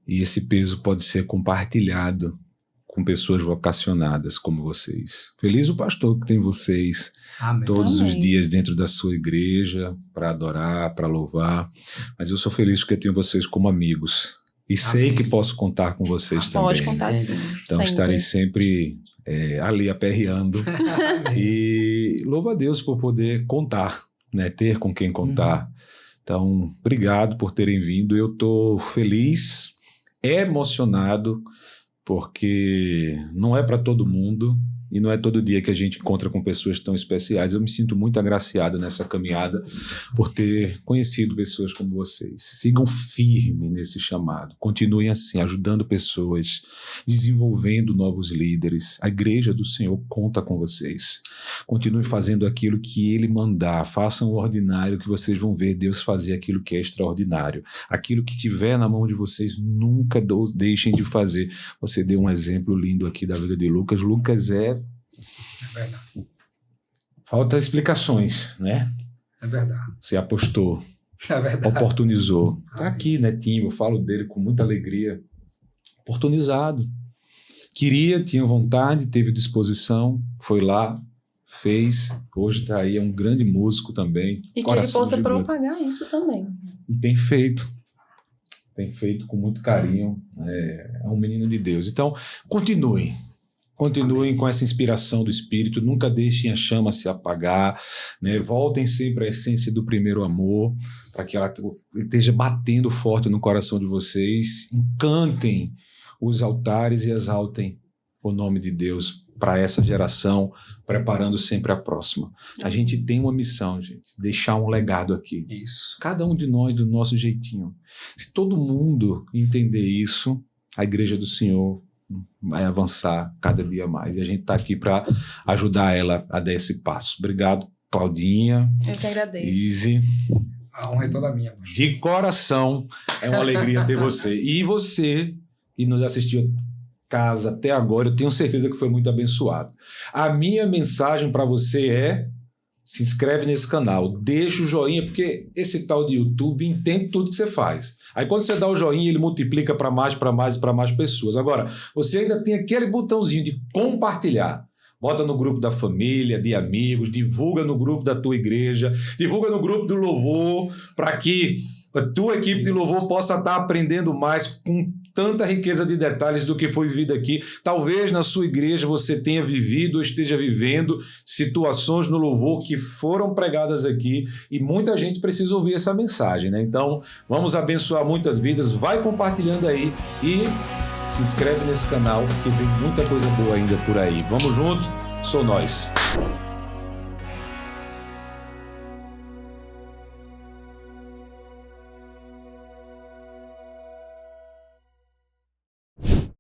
E esse peso pode ser compartilhado com pessoas vocacionadas como vocês. Feliz o pastor que tem vocês Amém. todos os Amém. dias dentro da sua igreja para adorar, para louvar. Mas eu sou feliz porque tenho vocês como amigos. E sei que posso contar com vocês também. Pode contar sim. Então sempre. estarei sempre ali aperreando. E louvo a Deus por poder contar, né? Ter com quem contar. Então, obrigado por terem vindo. Eu estou feliz, emocionado, porque não é para todo mundo e não é todo dia que a gente encontra com pessoas tão especiais. Eu me sinto muito agraciado nessa caminhada por ter conhecido pessoas como vocês. Sigam firme nesse chamado. Continuem assim, ajudando pessoas, desenvolvendo novos líderes. A igreja do Senhor conta com vocês. Continuem fazendo aquilo que Ele mandar. Façam o ordinário que vocês vão ver Deus fazer aquilo que é extraordinário. Aquilo que tiver na mão de vocês, nunca deixem de fazer. Você deu um exemplo lindo aqui da vida de Lucas. Lucas É verdade. Falta explicações, né? É verdade. Você apostou, É verdade. oportunizou. Tá Amém. aqui, Netinho, eu falo dele com muita alegria. Oportunizado. Queria, tinha vontade, teve disposição, foi lá, fez. Hoje tá aí, é um grande músico também. E que ele coração possa gigante. propagar isso também. E tem feito. Tem feito com muito carinho. É um menino de Deus. Então, continuem. Continuem com essa inspiração do Espírito, nunca deixem a chama se apagar, né? Voltem sempre à essência do primeiro amor, para que ela esteja batendo forte no coração de vocês. Encantem os altares e exaltem o nome de Deus para essa geração, preparando sempre a próxima. A gente tem uma missão, gente, deixar um legado aqui. Isso. Cada um de nós do nosso jeitinho. Se todo mundo entender isso, a igreja do Senhor vai avançar cada dia mais. E a gente está aqui para ajudar ela a dar esse passo. Obrigado, Claudinha, Eu que agradeço. Izzy. A honra é toda minha, pastor. De coração, é uma alegria ter você. E você, que nos assistiu casa até agora, eu tenho certeza que foi muito abençoado. A minha mensagem para você é: se inscreve nesse canal, deixa o joinha, porque esse tal de YouTube entende tudo que você faz. Aí quando você dá o joinha, ele multiplica para mais pessoas. Agora, você ainda tem aquele botãozinho de compartilhar. Bota no grupo da família, de amigos, divulga no grupo da tua igreja, divulga no grupo do louvor, para que a tua equipe de louvor possa estar aprendendo mais com tanta riqueza de detalhes do que foi vivido aqui. Talvez na sua igreja você tenha vivido ou esteja vivendo situações no louvor que foram pregadas aqui e muita gente precisa ouvir essa mensagem, né? Então, vamos abençoar muitas vidas. Vai compartilhando aí e se inscreve nesse canal que vem muita coisa boa ainda por aí. Vamos junto? Sou nós.